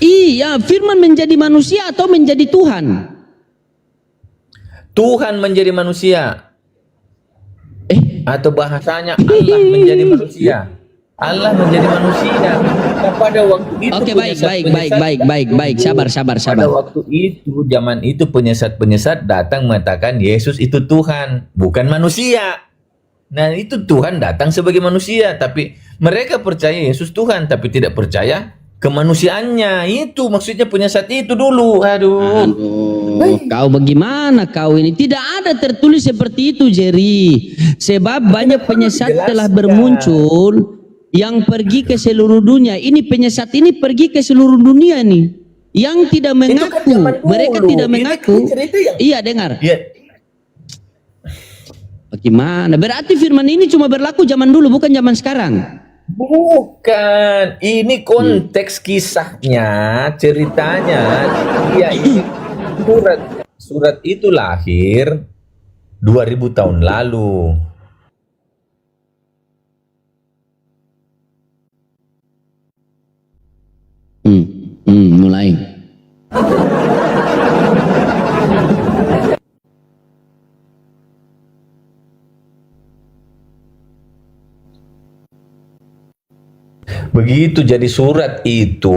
Iya, firman menjadi manusia atau menjadi Tuhan? Tuhan menjadi manusia. Atau bahasanya Allah menjadi manusia. Allah menjadi manusia. Nah, pada waktu itu Oke, baik. Sabar. Pada waktu itu, zaman itu penyesat-penyesat datang mengatakan Yesus itu Tuhan, bukan manusia. Nah, itu Tuhan datang sebagai manusia, tapi mereka percaya Yesus Tuhan, tapi tidak percaya kemanusiaannya. Itu maksudnya penyesat itu dulu. Kau bagaimana kau ini? Tidak ada tertulis seperti itu, Jerry. Sebab banyak penyesat telah bermuncul yang pergi ke seluruh dunia. Ini penyesat ini pergi ke seluruh dunia nih. Yang tidak mengaku, mereka tidak mengaku. Iya, dengar. Bagaimana? Berarti firman ini cuma berlaku zaman dulu, bukan zaman sekarang. Bukan, ini konteks kisahnya, ceritanya. Iya, ini surat itu lahir 2000 tahun lalu. Mulai. Begitu jadi surat itu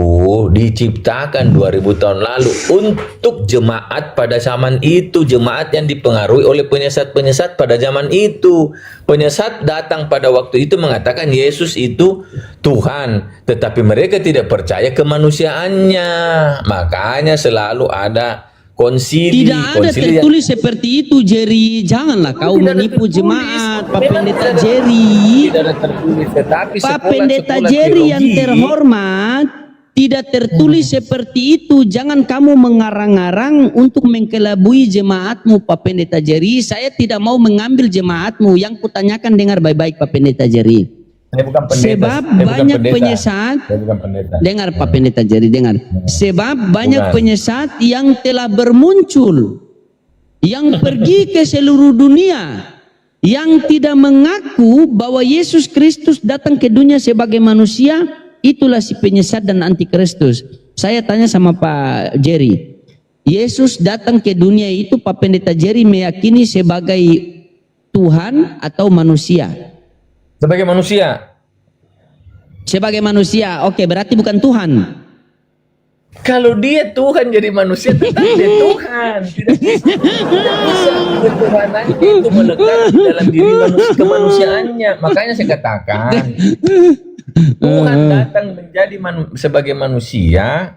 diciptakan 2000 tahun lalu untuk jemaat pada zaman itu, jemaat yang dipengaruhi oleh penyesat-penyesat pada zaman itu. Penyesat datang pada waktu itu mengatakan Yesus itu Tuhan, tetapi mereka tidak percaya kemanusiaannya. Makanya selalu ada konsili. Tidak ada tertulis seperti itu, Jerry. Janganlah kau menipu jemaat, Pak Pendeta Jerry. Tidak ada tertulis, tetapi Pak Pendeta Jerry yang terhormat, tidak tertulis seperti itu. Jangan kamu mengarang-arang untuk mengkelabui jemaatmu, Pak Pendeta Jerry. Saya tidak mau mengambil jemaatmu. Yang kutanyakan dengar baik-baik, Pak Pendeta Jerry. Saya bukan pendeta. Sebab banyak penyesat. Dengar Pak Pendeta Jerry, dengar. Sebab banyak penyesat yang telah bermuncul, yang pergi ke seluruh dunia, yang tidak mengaku bahwa Yesus Kristus datang ke dunia sebagai manusia. Itulah si penyesat dan antikristus. Saya tanya sama Pak Jerry, Yesus datang ke dunia itu Pak Pendeta Jerry meyakini sebagai Tuhan atau manusia? Sebagai manusia. Sebagai manusia, oke, berarti bukan Tuhan. Kalau dia Tuhan jadi manusia, tetap dia Tuhan. Tidak bisa ketuhanannya itu melekat di dalam diri manusia, kemanusiaannya. Makanya saya katakan, Tuhan datang menjadi sebagai manusia.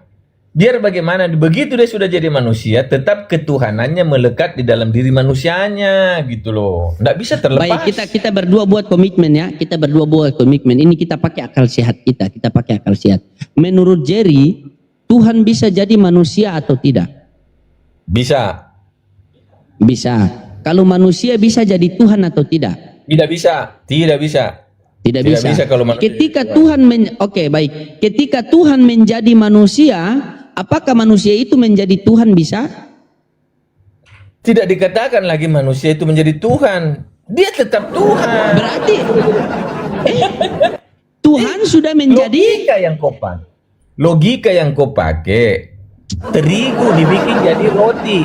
Biar bagaimana, begitu dia sudah jadi manusia, tetap ketuhanannya melekat di dalam diri manusianya, gitu loh. Nggak bisa terlepas. Baik, kita berdua buat komitmen ya. Kita berdua buat komitmen. Ini kita pakai akal sehat kita. Kita pakai akal sehat. Menurut Jerry, Tuhan bisa jadi manusia atau tidak? Bisa. Bisa. Kalau manusia bisa jadi Tuhan atau tidak? Tidak bisa. Tidak bisa. Tidak bisa. Kalau manusia. Ketika Tuhan oke, baik. Ketika Tuhan menjadi manusia, apakah manusia itu menjadi Tuhan bisa? Tidak dikatakan lagi manusia itu menjadi Tuhan. Dia tetap Tuhan. Berarti Tuhan sudah menjadi logika yang kau pakai. Terigu dibikin jadi roti.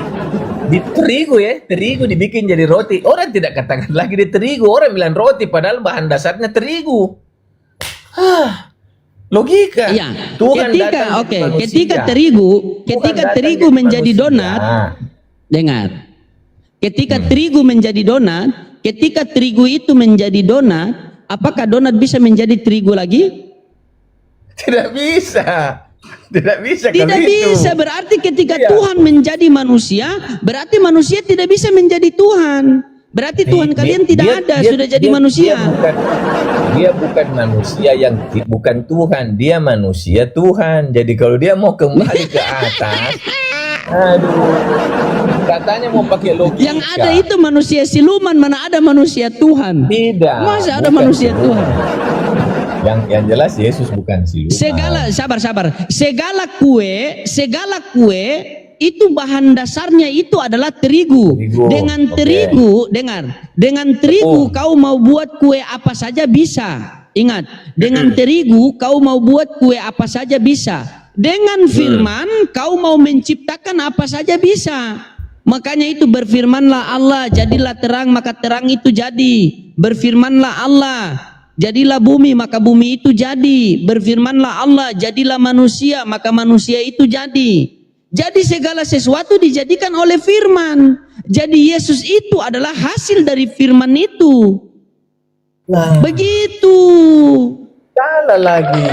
Terigu dibikin jadi roti. Orang tidak katakan lagi di terigu, orang bilang roti padahal bahan dasarnya terigu. Logika. Iya. Tuhan Ketika datang oke, jadi manusia. ketika Tuhan datang terigu jadi menjadi manusia. donat, dengar. Ketika terigu menjadi donat, ketika terigu itu menjadi donat, apakah donat bisa menjadi terigu lagi? Tidak bisa. Tidak bisa kalau Tidak itu. bisa. Berarti ketika Iya. Tuhan menjadi manusia, berarti manusia tidak bisa menjadi Tuhan. Berarti Tuhan kalian tidak ada, sudah jadi manusia. Dia bukan manusia yang bukan Tuhan, dia manusia Tuhan. Jadi kalau dia mau kembali ke atas, aduh, katanya mau pakai logika. Yang ada itu manusia siluman, mana ada manusia Tuhan? Tidak. Masa ada bukan manusia siluman. Tuhan? Yang jelas Yesus bukan siluman. Sabar. Segala kue itu bahan dasarnya itu adalah terigu. Dengan oke. terigu, dengar. Dengan terigu kau mau buat kue apa saja bisa. Ingat, dengan terigu kau mau buat kue apa saja bisa. Dengan firman kau mau menciptakan apa saja bisa. Makanya itu berfirmanlah Allah, jadilah terang, maka terang itu jadi. Berfirmanlah Allah, jadilah bumi, maka bumi itu jadi. Berfirmanlah Allah, jadilah manusia, maka manusia itu jadi. Jadi segala sesuatu dijadikan oleh firman. Jadi Yesus itu adalah hasil dari firman itu. Nah, Begitu. salah lagi.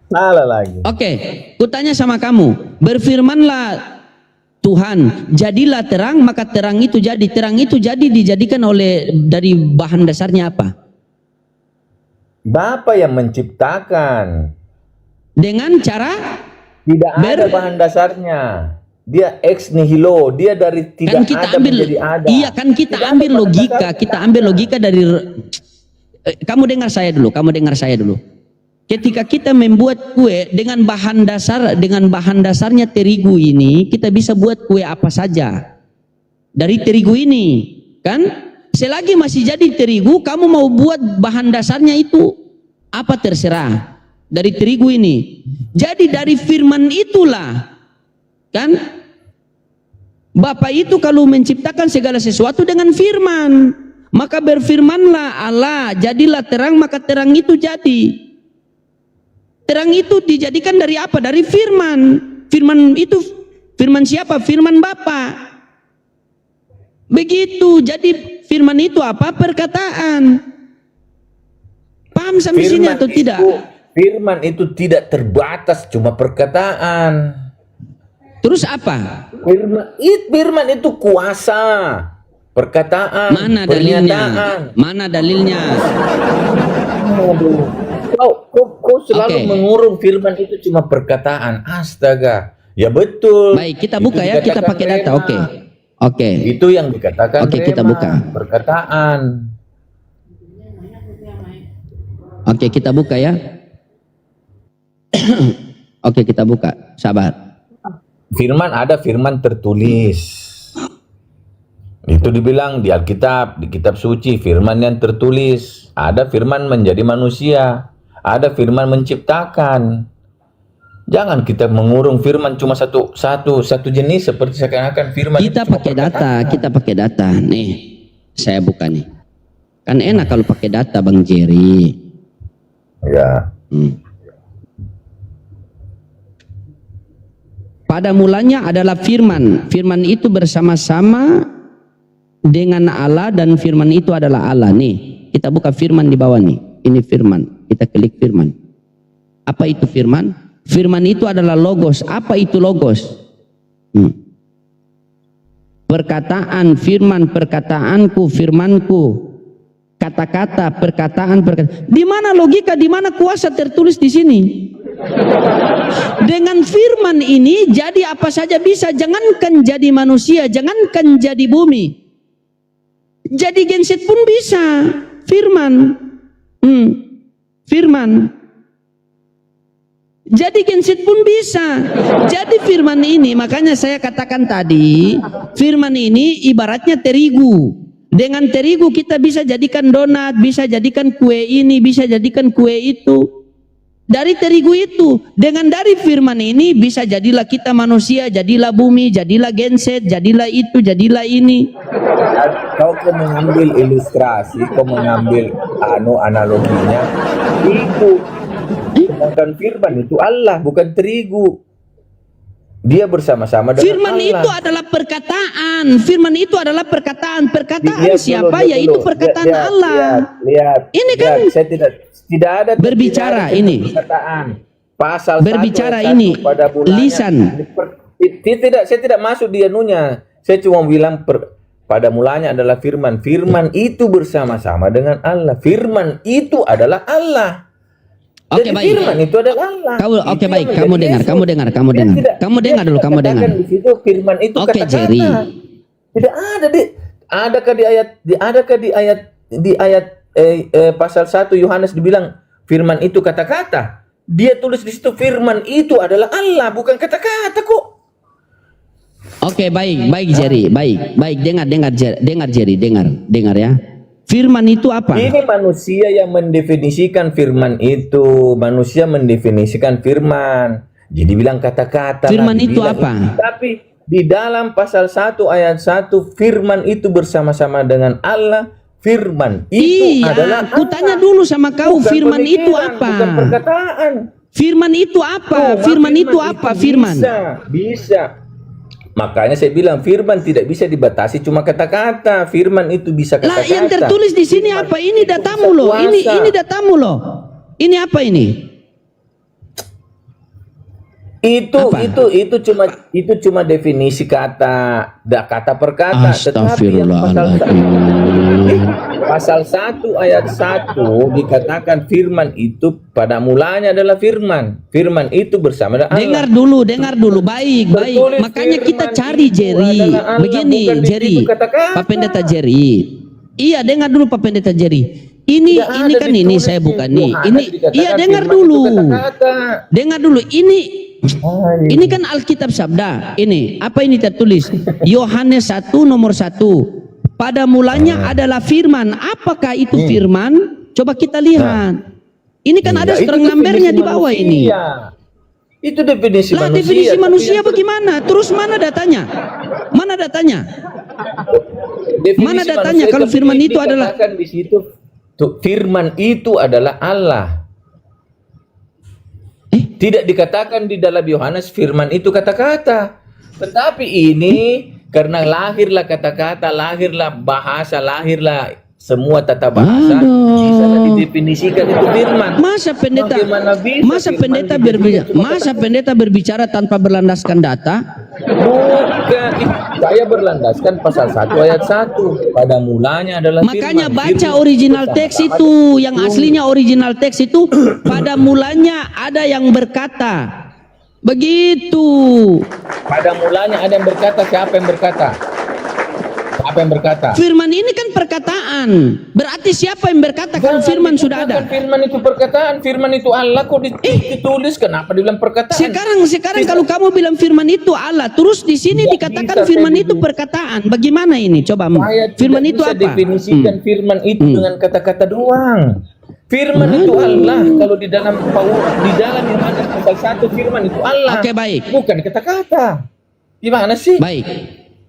Salah lagi. Oke, kutanya sama kamu. Berfirmanlah Tuhan, jadilah terang, maka terang itu jadi. Terang itu jadi dijadikan oleh dari bahan dasarnya apa? Bapa yang menciptakan. Dengan cara Tidak ada bahan dasarnya. Dia ex nihilo, dia dari kan tidak kita ada ambil, menjadi ada. iya kan kita Tidak ada ambil bahan logika, dasarnya. kita ambil logika dari kamu dengar saya dulu. Ketika kita membuat kue dengan bahan dasarnya terigu ini, kita bisa buat kue apa saja dari terigu ini, kan? Selagi masih jadi terigu, kamu mau buat bahan dasarnya itu apa terserah dari terigu ini. Jadi dari firman itulah, kan? Bapa itu kalau menciptakan segala sesuatu dengan firman, maka berfirmanlah Allah, jadilah terang, maka terang itu jadi. Terang itu dijadikan dari apa? Dari firman. Firman itu, firman siapa? Firman Bapa. Begitu. Jadi firman itu apa? Perkataan. Paham sampai sini atau tidak? Firman itu tidak terbatas cuma perkataan. Terus apa? Firman itu kuasa. Perkataan. Mana pernyataan. dalilnya? Mana dalilnya? Kau selalu mengurung firman itu cuma perkataan. Astaga. Ya betul. Baik, kita buka ya, kita pakai data. Oke. Itu yang dikatakan Oke, kita Rema, buka. perkataan. Oke, kita buka ya. Oke, kita buka. Sabar. Firman ada firman tertulis. Itu dibilang di Alkitab, di kitab suci, firman yang tertulis. Ada firman menjadi manusia. Ada firman menciptakan. Jangan kita mengurung firman cuma satu jenis seperti seakan-akan firman Kita itu cuma pakai perkataan. data, kita pakai data. Nih, saya buka nih. Kan enak kalau pakai data, Bang Jerry. Ya. Pada mulanya adalah firman. Firman itu bersama-sama dengan Allah dan firman itu adalah Allah. Nih, kita buka firman di bawah nih. Ini firman. Kita klik firman. Apa itu firman? Firman itu adalah logos. Apa itu logos? Perkataan, firman, perkataanku, firmanku. Kata-kata, perkataan. Di mana logika, di mana kuasa tertulis di sini? Dengan firman ini jadi apa saja bisa. Jangankan jadi manusia, jangankan jadi bumi, jadi genset pun bisa. Firman. Firman. Jadi genset pun bisa. Jadi firman ini, makanya saya katakan tadi, firman ini ibaratnya terigu. Dengan terigu kita bisa jadikan donat, bisa jadikan kue ini, bisa jadikan kue itu. Dari terigu itu, dengan dari firman ini bisa jadilah kita manusia, jadilah bumi, jadilah genset, jadilah itu, jadilah ini. Kau mengambil ilustrasi, kau mengambil analoginya terigu. Sedangkan firman itu Allah, bukan terigu. Dia bersama-sama dengan Firman Allah. itu adalah perkataan. Firman itu adalah perkataan. Perkataan Lihat siapa? dulu, Yaitu perkataan Allah. Lihat. Ini kan saya tidak ada berbicara tidak ada ini. Perkataan. Pasal Berbicara 1 ini pada bulannya, lisan. Saya tidak masuk di anunya. Saya cuma bilang pada mulanya adalah firman. Firman itu bersama-sama dengan Allah. Firman itu adalah Allah. Oke, Jadi baik. firman itu adalah Allah. Oke, Itu baik. yang Kamu menjadi dengar, Yesus. kamu dengar. Dia tidak- Kamu dengar dia dulu, kamu dikatakan dengar. di situ firman itu Oke, kata-kata. Jerry. Tidak ada di ayat pasal 1 Yohanes dibilang firman itu kata-kata. Dia tulis di situ firman itu adalah Allah, bukan kata-kata kok. Oke, baik Jerry, baik. Dengar Jerry, dengar ya. Firman itu apa? Ini manusia yang mendefinisikan firman itu, manusia mendefinisikan firman. Jadi bilang kata-kata. Firman itu dibilang apa? Tapi di dalam pasal 1 ayat 1 firman itu bersama-sama dengan Allah. Firman itu adalah Iya, kutanya dulu sama kau, Bukan firman itu pemikiran, apa? Bukan perkataan. Firman itu apa? Oh, Firman itu apa? Firman. Bisa. Makanya saya bilang firman tidak bisa dibatasi cuma kata-kata. Firman itu bisa Lah, kata-kata. yang tertulis di sini Firman apa? itu Ini bisa datamu loh. Ini kuasa. datamu loh. Ini apa ini? Apa? Itu cuma definisi kata per kata. Tetapi yang pasal 1 ayat 1 dikatakan firman itu pada mulanya adalah firman. Firman itu bersama dengan Allah. Dengar dulu. Baik. Bertulis Makanya kita firman cari itu Jerry. adalah Allah, Begini, bukan di Jerry. situ kata-kata. Pak Pendeta Jerry. Iya, dengar dulu Pak Pendeta Jerry. Ini Tidak kan ada ini ditulis saya di buka nih. Yohanes Ini dikatakan iya dengar firman itu dulu. kata-kata. Dengar dulu. Ini kan Alkitab Sabda. Ini apa ini tertulis? Yohanes 1 nomor 1. Pada mulanya adalah firman. Apakah itu firman? Coba kita lihat. Ini kan ada Itu strong definisi numbernya di bawah manusia. ini. Itu definisi Lah, manusia. definisi tapi manusia yang bagaimana? Terus mana datanya? definisi Mana datanya manusia kalau tapi firman itu adalah dikatakan di situ firman itu adalah Allah. Tidak dikatakan di dalam Yohanes firman itu kata-kata. Tetapi ini karena lahirlah kata-kata, lahirlah bahasa, lahirlah semua tata bahasa, bisa didefinisikan itu firman. Masa pendeta Bagaimana bisa masa firman pendeta didefinisikan berbicara cuma masa pendeta berbicara tanpa berlandaskan data? Bukan, saya berlandaskan pasal 1 ayat 1. Pada mulanya adalah Makanya firman. baca Firman original bersama-sama teks itu, yang aslinya original teks itu pada mulanya ada yang berkata. Begitu. Pada mulanya ada yang berkata, siapa yang berkata? Siapa yang berkata? Firman ini kan perkataan. Berarti siapa yang berkata kalau firman sudah ada? Firman itu perkataan, firman itu Allah kok ditulis, kenapa dibilang perkataan? Sekarang kalau kamu bilang firman itu Allah, terus di sini Tidak dikatakan bisa firman saya itu perkataan. Bagaimana ini? Coba. Saya Firman tidak itu bisa apa? definisikan firman itu dengan kata-kata doang. Firman itu Allah. Kalau di dalam Yohanes pasal 1 firman itu Allah. Oke, baik. Bukan kata-kata. Gimana sih?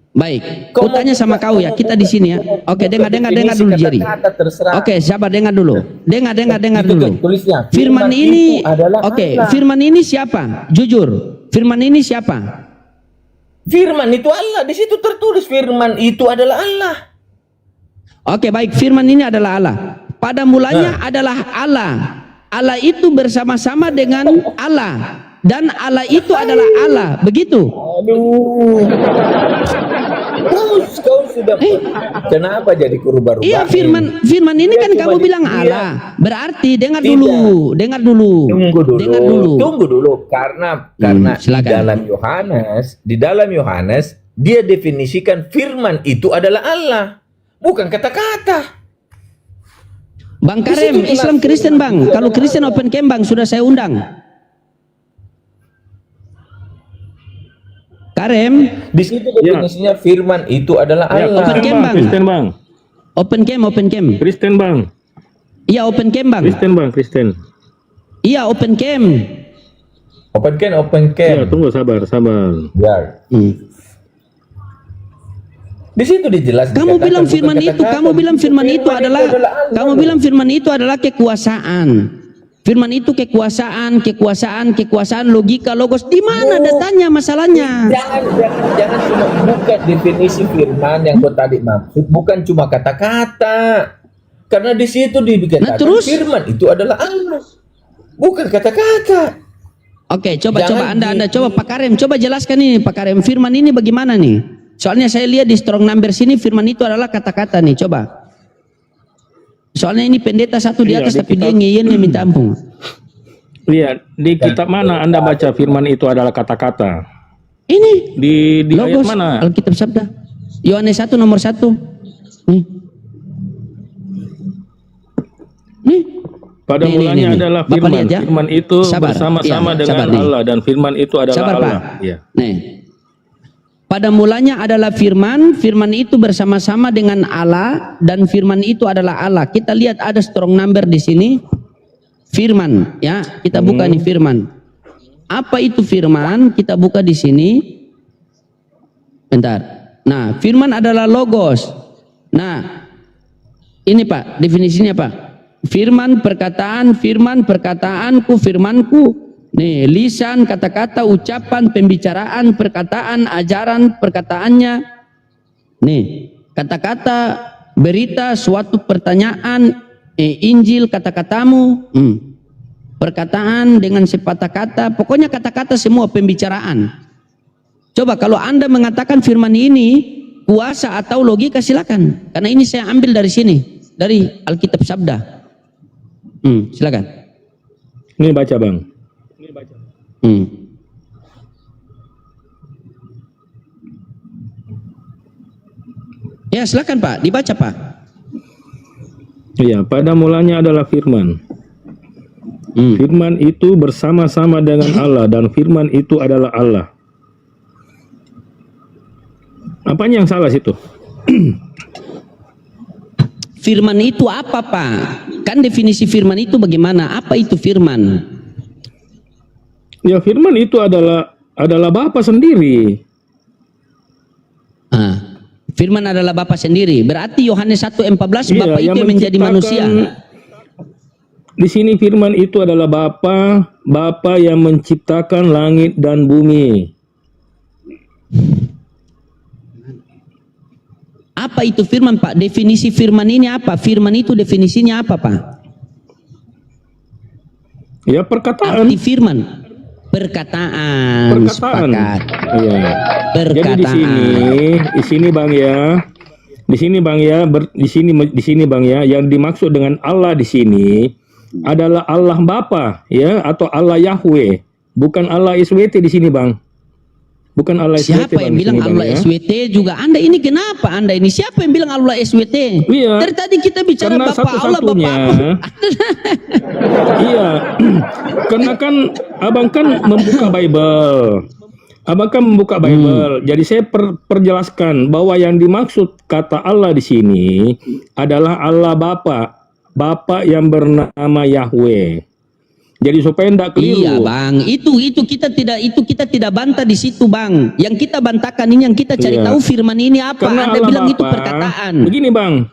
Baik. Kau tanya sama kau ya, kita di sini ya. Oke, dengar dulu Jerry. Kata-kata terserah. Oke, sabar dengar dulu. Dengar Itu dulu. tulisnya. Firman ini itu adalah oke, Allah. firman ini siapa? Jujur. Firman ini siapa? Firman itu Allah. Di situ tertulis firman itu adalah Allah. Oke, baik. Firman ini adalah Allah. Pada mulanya adalah Allah. Allah itu bersama-sama dengan Allah. Dan Allah itu adalah Allah. Begitu. Aduh. Kau sudah kenapa jadi berubah-ubah? Iya, firman ini Dia kan cuma kamu di- bilang dia- Allah. Berarti dengar Tidak. dulu. Tunggu dulu karena di silakan. di dalam Yohanes dia definisikan firman itu adalah Allah, bukan kata-kata. Bang Di Karem, situ Islam jelas Kristen firman Bang. itu Kalau adalah Kristen Allah. open camp Bang, sudah saya undang. Karem, Di situ definisinya firman itu adalah Allah. Open camp Bang. Kristen bang, Open camp. Kristen bang, Iya, open camp Bang. Kristen bang, Kristen. Iya, open cam. Open Ya, cam. tunggu sabar. Ya. Hmm. Di situ dijelas. Kamu dikatakan bilang bukan firman itu, kata-kata. kamu bilang firman itu adalah, Allah. kamu bilang firman itu adalah kekuasaan. Firman itu kekuasaan, logika, logos. Di mana datanya masalahnya? Jangan cuma buka definisi firman yang kau tadi maksud, bukan cuma kata-kata. Karena di situ dikatakan Nah, terus? firman itu adalah Allah, bukan kata-kata. Oke, coba Jangan Anda coba Pak Karim, coba jelaskan ini Pak Karim, firman ini bagaimana nih? Soalnya saya lihat di strong number sini firman itu adalah kata-kata nih, coba. Soalnya ini pendeta satu di Iya, atas di tapi dia kitab- ngeyelnya minta ampun. Lihat di kitab mana Anda baca firman itu adalah kata-kata? Ini Di ayat logos mana? Alkitab Sabda. Yohanes 1 nomor 1. Nih. Pada Nih, mulanya nih. adalah Bapak firman. lihat ya. Firman itu Sabar. bersama-sama Iya, dengan sabar nih. Allah dan firman itu adalah Sabar, Allah. Pak. Iya. Nih. Pada mulanya adalah firman, firman itu bersama-sama dengan Allah dan firman itu adalah Allah. Kita lihat ada strong number di sini. Firman, ya. Kita buka nih firman. Apa itu firman? Kita buka di sini. Bentar. Nah, firman adalah logos. Nah, ini Pak, definisinya Pak. Firman perkataanku, firmanku. Nih, lisan, kata-kata, ucapan, pembicaraan, perkataan, ajaran, perkataannya. Nih, kata-kata, berita, suatu pertanyaan, Injil, kata-katamu, perkataan dengan sepatah kata, pokoknya kata-kata semua pembicaraan. Coba kalau Anda mengatakan firman ini kuasa atau logika silakan, karena ini saya ambil dari sini, dari Alkitab Sabda. Silakan. Ini baca Bang. Ya silakan Pak, dibaca Pak. Iya, pada mulanya adalah firman. Firman itu bersama-sama dengan Allah dan firman itu adalah Allah. Apanya yang salah situ? Firman itu apa Pak? Kan definisi firman itu bagaimana? Apa itu firman? Ya, firman itu adalah Bapa sendiri. Firman adalah Bapa sendiri. Berarti Yohanes 1:14 Iya, Bapa itu yang menjadi manusia. Di sini firman itu adalah Bapa yang menciptakan langit dan bumi. Apa itu firman Pak? Definisi firman ini apa? Firman itu definisinya apa Pak? Ya, perkataan. Arti firman. Perkataan. Sepakat. Iya. Perkataan. Jadi di sini Bang ya. Di sini Bang ya, yang dimaksud dengan Allah di sini adalah Allah Bapa ya, atau Allah Yahweh, bukan Allah SWT di sini Bang. Bukan Allah SWT. Siapa yang bilang Allah SWT juga? Anda ini kenapa Anda ini? Siapa yang bilang Allah SWT? Iya. Dari tadi kita bicara Karena Bapak Allah, Bapak satu-satunya. Iya. Karena kan Abang kan membuka Bible. Jadi saya perjelaskan bahwa yang dimaksud kata Allah di sini adalah Allah Bapa yang bernama Yahweh. Jadi supaya tidak keliru. Iya Bang, itu kita tidak bantah di situ Bang. Yang kita bantahkan ini, yang kita cari tahu firman ini apa. Karena Anda Allah bilang Bapa, itu perkataan. Begini Bang.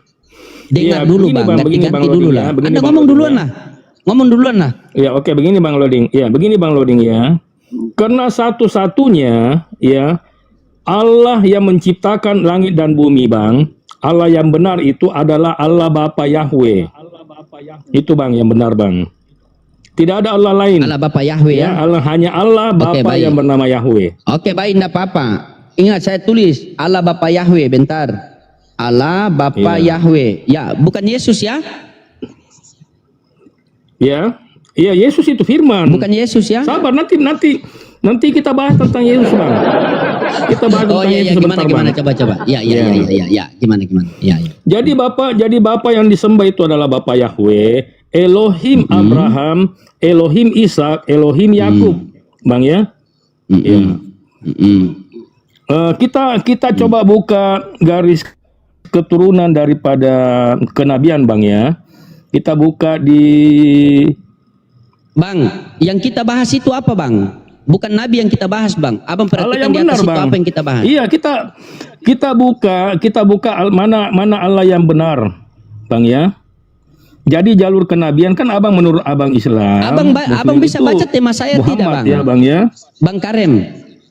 Dengar Iya, dulu begini, Bang, Bang, begini, ganti Bang, dulu loading lah. ya, begini, Anda Bang, ngomong loading duluan ya. lah. Ngomong duluan lah. Ya, oke, begini Bang Loading. Ya, begini Bang Loading ya. Karena satu-satunya ya Allah yang menciptakan langit dan bumi Bang. Allah yang benar itu adalah Allah Bapa Yahweh. Itu Bang yang benar Bang. Tidak ada Allah lain. Allah Bapa Yahweh ya. Hanya Allah Bapa baik. yang bernama Yahweh. Oke baik, enggak apa-apa. Ingat saya tulis Allah Bapa Yahweh, bentar. Allah Bapa Yahweh. Ya, bukan Yesus ya? Ya. Iya, Yesus itu firman. Bukan Yesus ya? Sabar, nanti kita bahas tentang Yesus Bang. Kita bahas tentang Yesus sebentar gimana Bang. coba. Ya, gimana. Ya. Jadi Bapa yang disembah itu adalah Bapa Yahweh, Elohim Abraham, Elohim Ishak, Elohim Yakub, Bang ya. Ya. Kita coba buka garis keturunan daripada kenabian Bang ya. Kita buka di Bang, yang kita bahas itu apa, Bang? Bukan Nabi yang kita bahas, Bang. Abang Allah perhatikan yang di benar, atas itu Bang. apa yang kita bahas. Iya, kita buka mana Allah yang benar, Bang ya. Jadi jalur kenabian kan Abang menurut Abang Islam. Muslim Abang bisa itu baca tema saya Muhammad, tidak, Bang? ya, Bang ya. Bang Karem,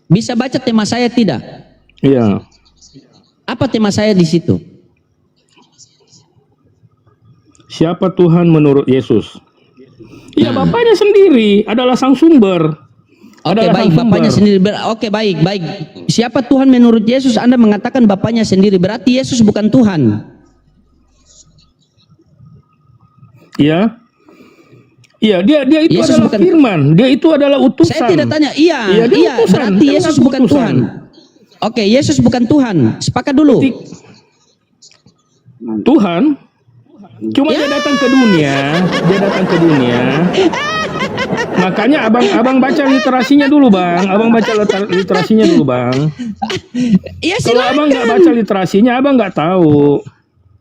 bisa baca tema saya tidak? Iya. Apa tema saya di situ? Siapa Tuhan menurut Yesus? Ya, Nah. Bapaknya sendiri adalah sang sumber. Oke, Adalah baik, sang sumber. Bapaknya sendiri. Oke, baik. Siapa Tuhan menurut Yesus? Anda mengatakan Bapaknya sendiri. Berarti Yesus bukan Tuhan. Ya. Iya, dia itu Yesus adalah bukan- firman. Dia itu adalah utusan. Saya tidak tanya. Iya, Iya, dia utusan. berarti Dia Yesus mengaku bukan utusan. Tuhan. Oke, Yesus bukan Tuhan. Sepakat dulu. Tuhan. Cuma Ya. dia datang ke dunia. Makanya abang baca literasinya dulu, Bang. Abang baca literasinya dulu, Bang. Ya Kalau abang nggak silakan. baca literasinya, abang nggak tahu.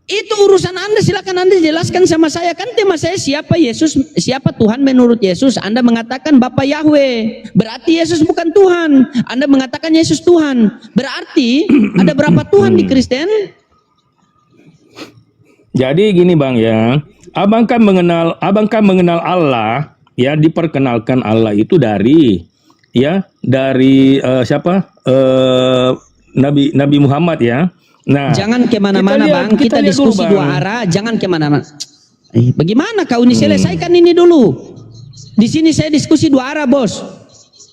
Itu urusan Anda, silakan Anda jelaskan sama saya. Kan tema saya siapa Yesus, siapa Tuhan menurut Yesus. Anda mengatakan Bapa Yahweh. Berarti Yesus bukan Tuhan. Anda mengatakan Yesus Tuhan. Berarti ada berapa Tuhan di Kristen? Jadi gini, Bang ya. Abang kan mengenal Allah, ya, diperkenalkan Allah itu dari siapa? Nabi Muhammad ya. Nah, Jangan kemana-mana, Bang. Kita lihat dulu, diskusi Bang. dua arah. Jangan kemana-mana. Bagaimana kau ini? Selesaikan ini dulu. Di sini saya diskusi dua arah, Bos.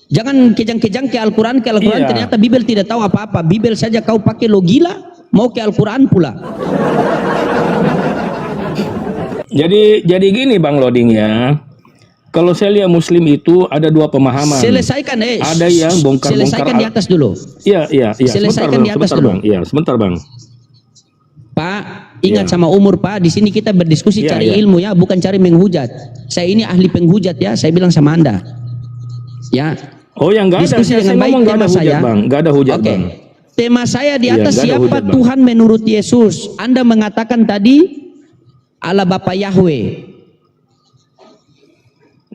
Jangan kejang-kejang ke Al-Quran. Iya. Ternyata Bibel tidak tahu apa-apa. Bibel saja kau pakai lo gila. Mau ke Al-Quran pula. Jadi gini, Bang Loding ya. Kalau saya lihat Muslim itu ada dua pemahaman. Selesaikan, Ada yang bongkar-bongkar. selesaikan di atas dulu. Iya. Selesaikan di atas dulu. Bang. Iya, sebentar, Bang. Pak, ingat Iya. sama umur, Pak. Di sini kita berdiskusi Iya, cari iya. ilmu ya, bukan cari menghujat. Saya ini ahli penghujat ya. Saya bilang sama Anda. Ya. Oh, yang enggak ada. Diskusi Saya dengan baik ngomong nggak ada tema hujat, saya. Bang. Enggak ada hujat, Oke. Bang. Tema saya di Iya, atas nggak ada siapa hujat, Bang. Tuhan menurut Yesus. Anda mengatakan tadi Allah Bapa Yahweh.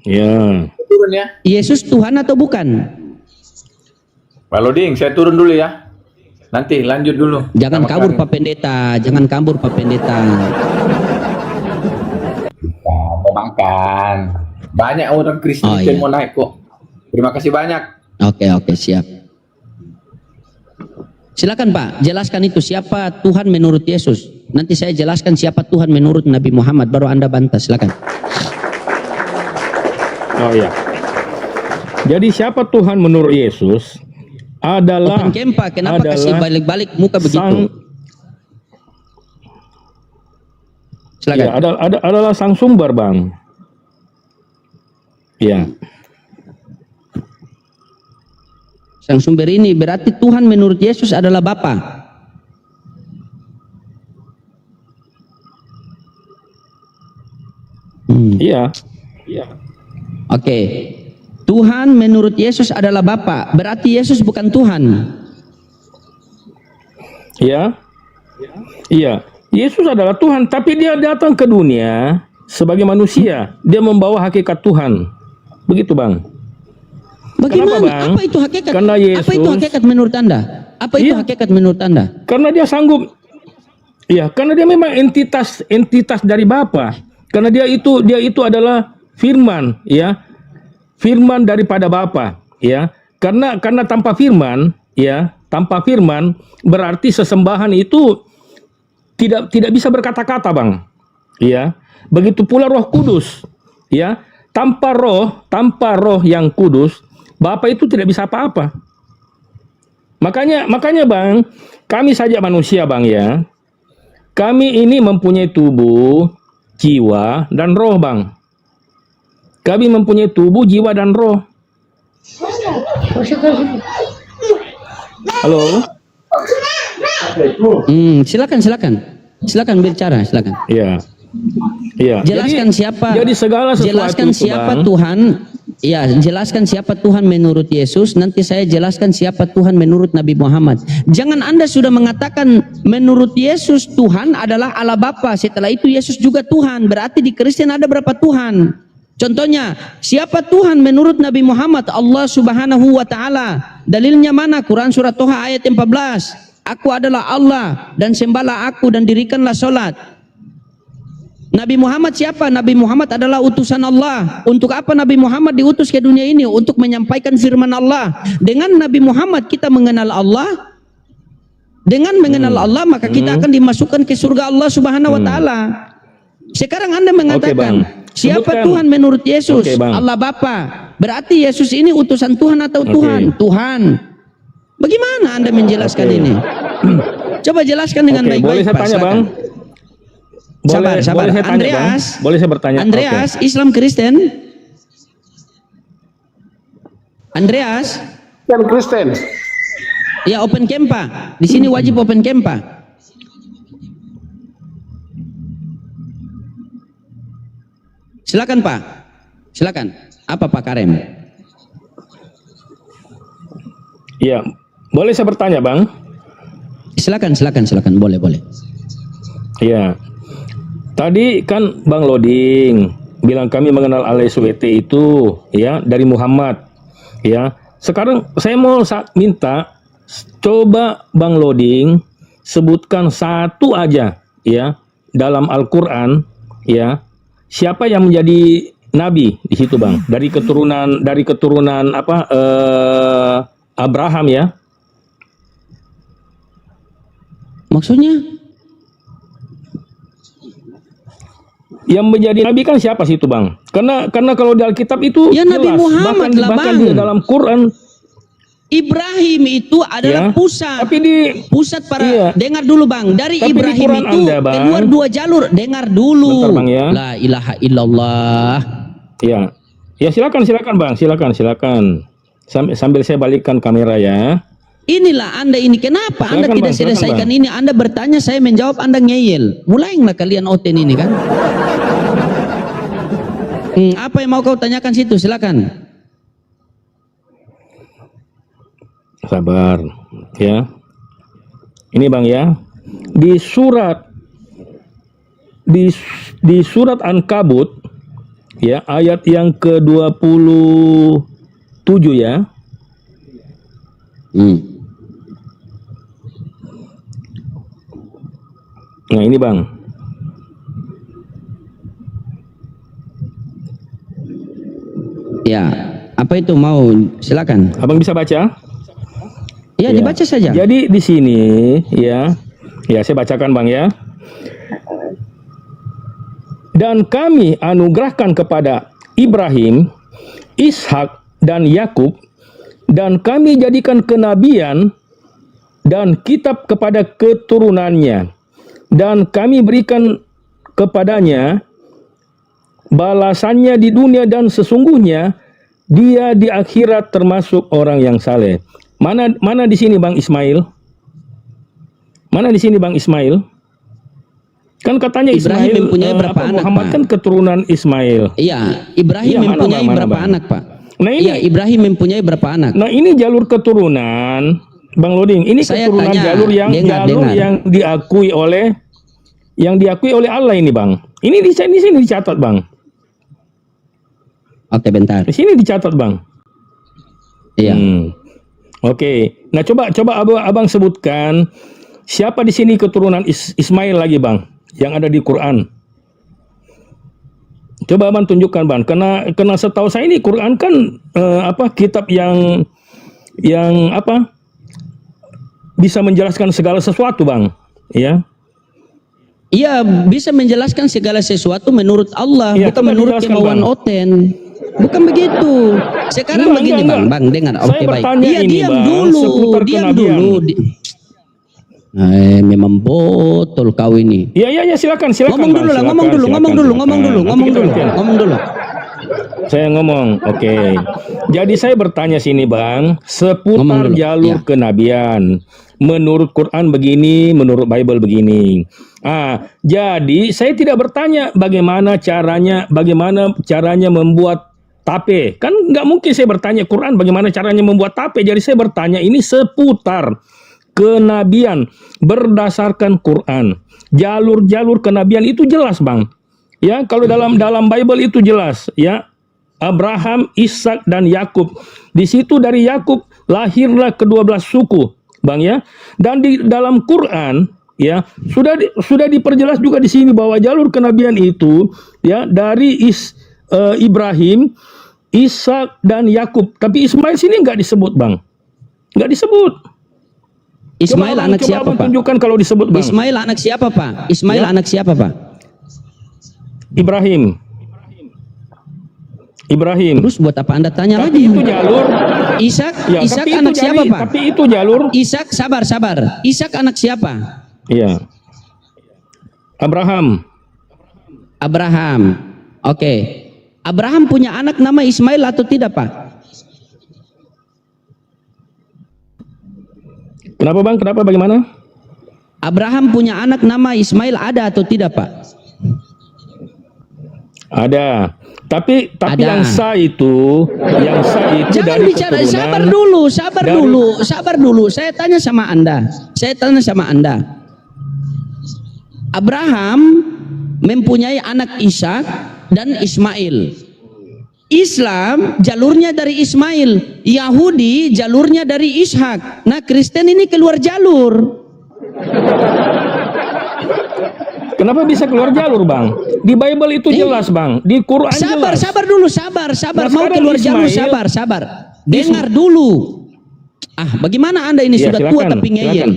Ya. Turun ya. Yesus Tuhan atau bukan? Pak Loding, saya turun dulu ya. Nanti lanjut dulu. Jangan Sama kabur Karim. Pak Pendeta, jangan kabur Pak Pendeta. Mau makan. Banyak orang Kristen Oh, yang iya. mau naik kok. Terima kasih banyak. Oke, siap. Silakan Pak, jelaskan itu siapa Tuhan menurut Yesus. Nanti saya jelaskan siapa Tuhan menurut Nabi Muhammad, baru Anda bantah. Silakan. Oh iya. Jadi siapa Tuhan menurut Yesus adalah Open camp Pak, kenapa kasih adalah balik-balik muka begitu? sang- Silakan. ya, adalah sang sumber, Bang. Ya. Sang sumber ini berarti Tuhan menurut Yesus adalah Bapa. Iya. Iya. Oke. Tuhan menurut Yesus adalah Bapa. Berarti Yesus bukan Tuhan. Iya. Iya. Yesus adalah Tuhan, tapi dia datang ke dunia sebagai manusia. Dia membawa hakikat Tuhan. Begitu, Bang. Bagaimana? Kenapa, Bang? Apa itu hakikat? Karena Apa itu Yesus- hakikat menurut Anda? Apa itu Iya. hakikat menurut Anda? Karena dia sanggup. Iya, karena dia memang entitas dari Bapa. Karena dia itu adalah firman, ya. Firman daripada Bapa, ya. Karena tanpa firman, ya, tanpa firman berarti sesembahan itu tidak bisa berkata-kata, Bang. Ya. Begitu pula Roh Kudus, ya. Tanpa roh yang kudus, Bapa itu tidak bisa apa-apa. Makanya Bang, kami saja manusia, Bang, ya. Kami ini mempunyai tubuh, jiwa, dan roh, Bang. Kami mempunyai tubuh, jiwa, dan roh. Halo? Silakan bicara, silakan. Iya. Iya. Jelaskan siapa. Jadi segala sesuatu jelaskan itu, siapa Bang. Tuhan. Ya, jelaskan siapa Tuhan menurut Yesus. Nanti saya jelaskan siapa Tuhan menurut Nabi Muhammad. Jangan Anda sudah mengatakan menurut Yesus Tuhan adalah Allah Bapa. Setelah itu Yesus juga Tuhan. Berarti di Kristen ada berapa Tuhan? Contohnya, siapa Tuhan menurut Nabi Muhammad? Allah Subhanahu wa taala. Dalilnya mana? Quran surah Toha ayat 14. Aku adalah Allah dan sembahlah aku dan dirikanlah salat. Nabi Muhammad siapa? Nabi Muhammad adalah utusan Allah. Untuk apa Nabi Muhammad diutus ke dunia ini? Untuk menyampaikan firman Allah. Dengan Nabi Muhammad kita mengenal Allah. Dengan mengenal Allah maka kita akan dimasukkan ke surga Allah Subhanahu wa taala. Sekarang Anda mengatakan, siapa Sebutkan. Tuhan menurut Yesus? Oke, Bang. Allah Bapa. Berarti Yesus ini utusan Tuhan atau Tuhan? Tuhan. Bagaimana Anda menjelaskan ini? Coba jelaskan dengan Oke, baik-baik. boleh saya Pak, tanya, silakan. Bang? Sabar. Boleh saya tanya, Andreas. Bang? Boleh saya bertanya? Andreas, Oke. Islam Kristen. Andreas, Dan Kristen. ya open camp Pak. Di sini wajib open camp Pak. Silakan Pak. Silakan. Apa Pak Karem? Iya, boleh saya bertanya, Bang? Silakan. Boleh. Iya. Tadi kan Bang Loding bilang kami mengenal al-SWT itu ya dari Muhammad. Ya. Sekarang saya mau minta coba Bang Loding sebutkan satu aja ya dalam Al-Qur'an ya. Siapa yang menjadi nabi di situ, Bang? Dari keturunan apa Abraham ya. Maksudnya? Yang menjadi nabi kan siapa sih itu, Bang? Karena kalau di Alkitab itu Ya, Nabi jelas, Muhammad lah, bahkan Bang. di dalam Quran Ibrahim itu adalah ya. pusat. Tapi di Pusat para Iya. dengar dulu Bang, dari Tapi di Ibrahim Quran itu Anda, Bang. keluar dua jalur, dengar dulu. Bentar, Bang, ya. La ilaha illallah. ya. Ya silakan Bang, silakan. Sambil saya balikkan kamera ya. Inilah Anda ini, kenapa Anda Silakan, tidak Bang, silakan, selesaikan Bang. ini? Anda bertanya, saya menjawab, Anda ngeyel. Mulailah kalian oten ini kan. Apa yang mau kau tanyakan situ? Silakan. Sabar ya. Ini Bang ya. Di surat Ankabut ya, ayat yang ke-27 ya. Nah, ini Bang. Ya, apa itu mau? Silakan. Abang bisa baca? Ya, dibaca saja. Jadi di sini ya saya bacakan Bang ya. Dan kami anugerahkan kepada Ibrahim, Ishak dan Yakub, dan kami jadikan kenabian dan kitab kepada keturunannya, dan kami berikan kepadanya balasannya di dunia, dan sesungguhnya dia di akhirat termasuk orang yang saleh. Mana di sini Bang Ismail? Mana di sini Bang Ismail? Kan katanya Ibrahim Ismail mempunyai berapa anak, Muhammad Pak? kan keturunan Ismail. Iya, Ibrahim Iya, mana, mempunyai Bang? Mana, berapa Bang? anak, Pak? Nah, ini- Iya, Ibrahim mempunyai berapa anak? Nah, ini jalur keturunan Bang Loding. Ini Saya keturunan tanya, jalur dengar. yang diakui oleh Allah ini, Bang. Ini di sini dicatat, Bang. Oke, bentar. Di sini dicatat, Bang. Iya. Oke. Nah, coba abang sebutkan siapa di sini keturunan Ismail lagi, Bang, yang ada di Quran. Coba abang tunjukkan, Bang. Karena setahu saya ini Quran kan kitab yang bisa menjelaskan segala sesuatu, Bang. Ya. Iya, bisa menjelaskan segala sesuatu menurut Allah, Iya, bukan coba menurut dijelaskan, kemauan Bang. Bukan begitu. Sekarang Enggak, begini, enggak. Bang, dengar. Saya Oke, baik. bertanya Iya, ini, diam Bang, dulu, seputar diam kenabian. dulu. Memang botol kau ini. Iya, silakan. Ngomong Bang. dulu lah, Silakan, ngomong dulu. Nanti kita gantian. Ngomong dulu. Saya ngomong, oke. Jadi saya bertanya sini, Bang, Ngomong seputar dulu, jalur ya. kenabian. Menurut Quran begini, menurut Bible begini. Jadi saya tidak bertanya bagaimana caranya membuat tape. Kan nggak mungkin saya bertanya Quran bagaimana caranya membuat tape. Jadi saya bertanya ini seputar kenabian berdasarkan Quran. Jalur-jalur kenabian itu jelas, Bang. Ya, kalau dalam Bible itu jelas, ya. Abraham, Ishak dan Yakub. Di situ dari Yakub lahirlah ke-12 suku, Bang ya. Dan di dalam Quran ya sudah diperjelas juga di sini bahwa jalur kenabian itu ya dari Ibrahim, Ishak dan Yakub. Tapi Ismail sini nggak disebut, Bang. Nggak disebut. Ismail anak siapa, Pak? Tunjukkan kalau disebut, Bang. Ismail anak siapa, Pak? Ismail Ya. anak siapa, Pak? Ibrahim. Terus buat apa Anda tanya Tapi lagi? itu jalur. Ishak, Ya, Ishak tapi itu anak siapa, Pak? Tapi itu jalur. Ishak, sabar. Ishak anak siapa? Iya. Abraham. Oke. Abraham punya anak nama Ismail atau tidak, Pak? Kenapa, Bang? Kenapa? Bagaimana? Abraham punya anak nama Ismail ada atau tidak, Pak? Ada. Tapi Ada. yang sah itu Jangan dari bicara, keturunan. sabar dulu. Saya tanya sama Anda. Abraham mempunyai anak Ishak dan Ismail. Islam jalurnya dari Ismail, Yahudi jalurnya dari Ishak. Nah, Kristen ini keluar jalur. Kenapa bisa keluar jalur, Bang? Di Bible itu jelas, Bang. Di Quran jelas. Sabar dulu. Nah, mau keluar jalur, sabar. Dengar dulu. Bagaimana Anda ini sudah tua silakan, tapi ngeyel? silakan.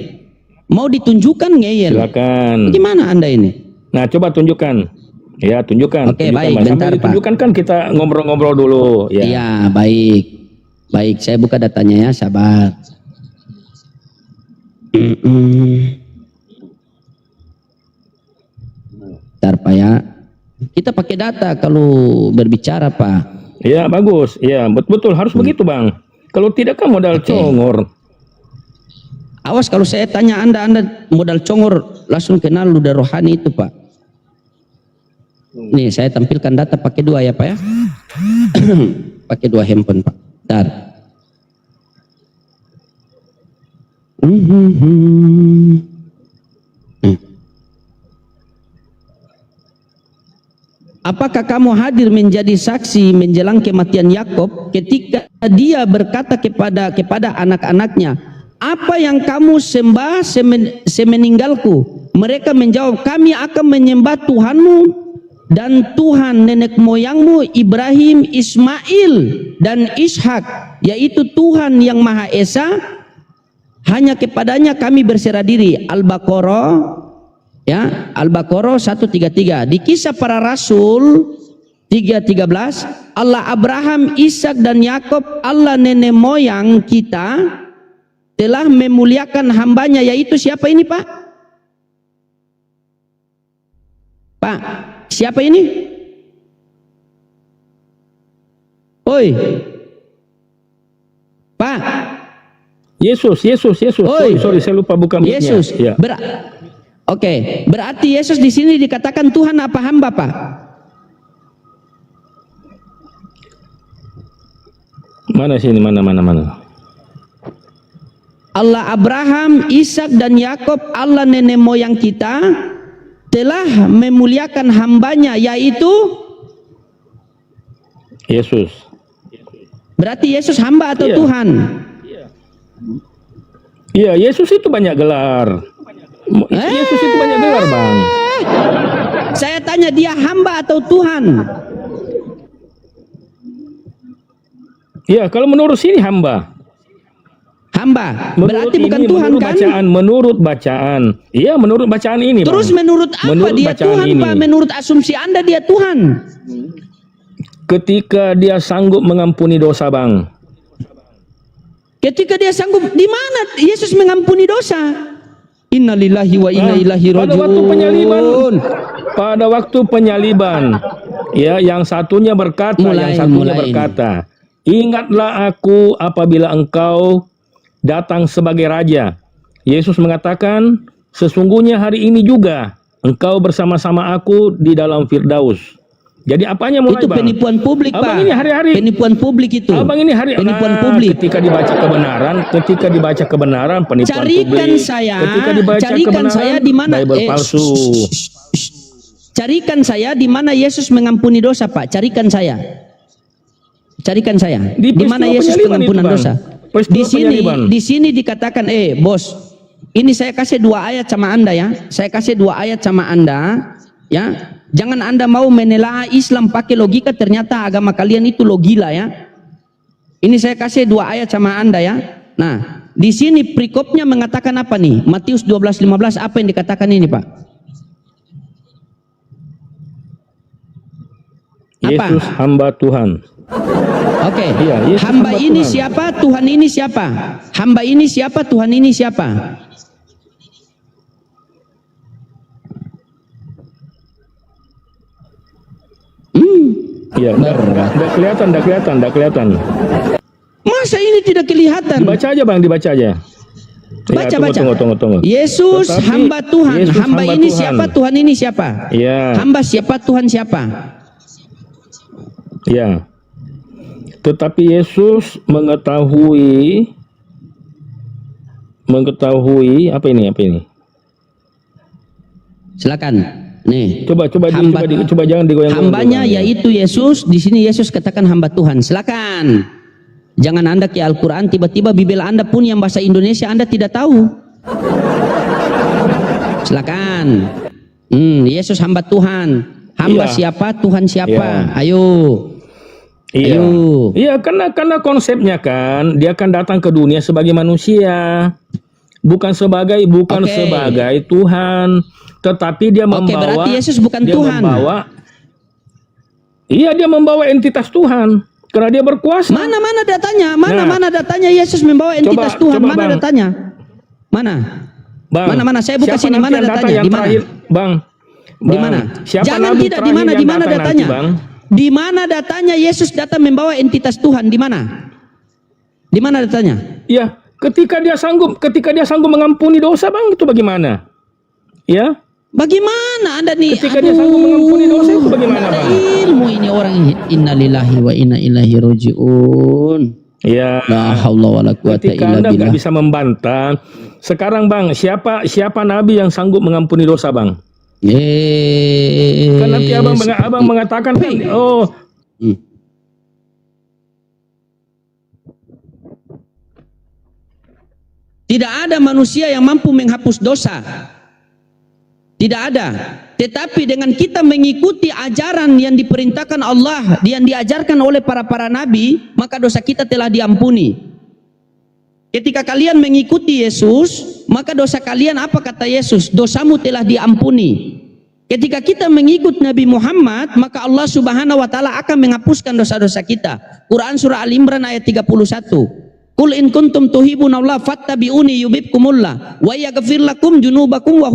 Mau ditunjukkan ngeyel? Silakan. Bagaimana Anda ini? Nah, coba tunjukkan. Ya, tunjukkan. Oke, Tunjukkan, baik, Bang. bentar, Sambil Pak. ditunjukkan kan kita ngobrol-ngobrol dulu. Ya. Iya, baik. Saya buka datanya ya, sabar. Bentar, Pak ya. Kita pakai data kalau berbicara, Pak. Ya, bagus. Ya, betul harus begitu, Bang. Kalau tidak kan modal congor. Awas kalau saya tanya Anda modal congor langsung kenal ludah rohani itu, Pak. Nih, saya tampilkan data pakai 2 ya, Pak ya. Pakai 2 handphone, Pak. Bentar. Apakah kamu hadir menjadi saksi menjelang kematian Yakub ketika dia berkata kepada anak-anaknya, apa yang kamu sembah semeninggalku? Mereka menjawab, kami akan menyembah Tuhanmu dan Tuhan nenek moyangmu Ibrahim, Ismail dan Ishak, yaitu Tuhan yang Maha Esa. Hanya kepadanya kami berserah diri. Al-Baqarah ya, Al-Baqarah 133. Di Kisah Para Rasul 3:13, Allah Abraham, Ishak dan Yakub, Allah nenek moyang kita telah memuliakan hambanya, yaitu siapa ini, Pak? Pak, siapa ini? Oi, Pak. Yesus. Oi. Sorry, saya lupa buka mic-nya. Yesus. Ya. Oke, berarti Yesus di sini dikatakan Tuhan apa hamba, Pak? Mana sini? Mana? Allah Abraham, Ishak dan Yakub, Allah nenek moyang kita telah memuliakan hambanya, yaitu Yesus. berarti Yesus hamba atau Iya. Tuhan? Iya, Yesus itu banyak gelar. Yesus itu banyak gelar, Bang. Saya tanya, dia hamba atau Tuhan? Iya, kalau menurut sini hamba. Hamba, berarti bukan ini, Tuhan menurut kan? Menurut bacaan. Iya, menurut bacaan ini, Terus Bang. menurut apa Menurut dia bacaan Tuhan, ini. Pak? Menurut asumsi Anda dia Tuhan? Ketika dia sanggup mengampuni dosa, Bang. Ketika dia sanggup, di mana Yesus mengampuni dosa? Innalillahi wa inna ilaihi Pada waktu penyaliban, rajiun. ya, yang satunya berkata, Mulai. ingatlah aku apabila engkau datang sebagai raja. Yesus mengatakan, sesungguhnya hari ini juga engkau bersama-sama aku di dalam Firdaus. Jadi apanya mulai, Itu Bang? penipuan publik, Abang Pak. ini hari-hari. Penipuan publik itu. Abang ini penipuan Nah, publik. ketika dibaca kebenaran, penipuan Carikan publik. saya, Ketika dibaca kebenaran, saya di mana Bible palsu. Carikan saya di mana Yesus mengampuni dosa, Pak. Carikan saya. Carikan saya. Di Di mana peristiwa Yesus penyaliban pengampunan itu, Bang. dosa? Peristiwa penyaliban. Di sini dikatakan, bos, ini saya kasih 2 ayat sama Anda ya. Saya kasih 2 ayat sama Anda, ya. Jangan Anda mau menelaah Islam pakai logika, ternyata agama kalian itu logila ya. Ini saya kasih 2 ayat sama Anda ya. Nah, di sini perikopnya mengatakan apa nih? Matius 12:15, apa yang dikatakan ini, Pak? Apa? Yesus hamba Tuhan. Oke. Iya, Yesus Hamba hamba ini Tuhan. siapa? Tuhan ini siapa? Hamba ini siapa? Tuhan ini siapa? Iya, enggak kelihatan. Masa ini tidak kelihatan? Dibaca aja, Bang, dibaca aja. Baca, Ya, baca. Tunggu. Yesus Tetapi hamba Tuhan. Yesus Hamba hamba ini Tuhan. siapa? Tuhan ini siapa? Iya. Hamba siapa? Tuhan siapa? Ya. Tetapi Yesus mengetahui apa ini? Silakan. Nih. Coba jangan digoyang. Hambanya yaitu Yesus. Di sini Yesus katakan hamba Tuhan. Silakan. Jangan Anda ke Al-Quran, tiba-tiba Bibel Anda pun yang bahasa Indonesia Anda tidak tahu. Silakan. Yesus hamba Tuhan. Hamba Iya. siapa? Tuhan siapa? Iya. Ayo. Iya. Ayo. Iya, karena konsepnya kan dia akan datang ke dunia sebagai manusia. Bukan sebagai Tuhan, tetapi dia membawa. Berarti Yesus bukan Tuhan. Dia membawa entitas Tuhan karena dia berkuasa. Mana datanya? Mana datanya Yesus membawa entitas Tuhan? Coba, mana Bang. datanya? Mana? Bang, Mana? Saya buka siapa sini. nanti Mana yang datang datanya? yang Di mana? terakhir, Bang? Di mana? Siapa Jangan nabi tidak di terakhir mana? yang Di mana datang datanya? nanti, Bang? Di mana datanya Yesus datang membawa entitas Tuhan? Di mana? Di mana datanya? Ya, ketika dia sanggup mengampuni dosa, Bang, itu bagaimana? Ya, Bagaimana Anda nih? ketika dia sanggup mengampuni dosa itu bagaimana, Ada Bang? ilmu ini orang. Innalillahi wa inna ilaihi rajiun. Ya, La haula wala quwata ketika illa Anda billah. nggak bisa membantah, sekarang, Bang, siapa nabi yang sanggup mengampuni dosa, Bang? Kan nanti abang mengatakan kan, Tidak ada manusia yang mampu menghapus dosa. Tidak ada. Tetapi dengan kita mengikuti ajaran yang diperintahkan Allah, yang diajarkan oleh para nabi, maka dosa kita telah diampuni. Ketika kalian mengikuti Yesus, maka dosa kalian, apa kata Yesus? Dosamu telah diampuni. Ketika kita mengikut Nabi Muhammad, maka Allah Subhanahu wa taala akan menghapuskan dosa-dosa kita. Quran surah Al-Imran ayat 31. Qul in kuntum tuhibbunallaha fattabi'uni yuhibbukumullah wa yaghfir lakum dzunubakum wa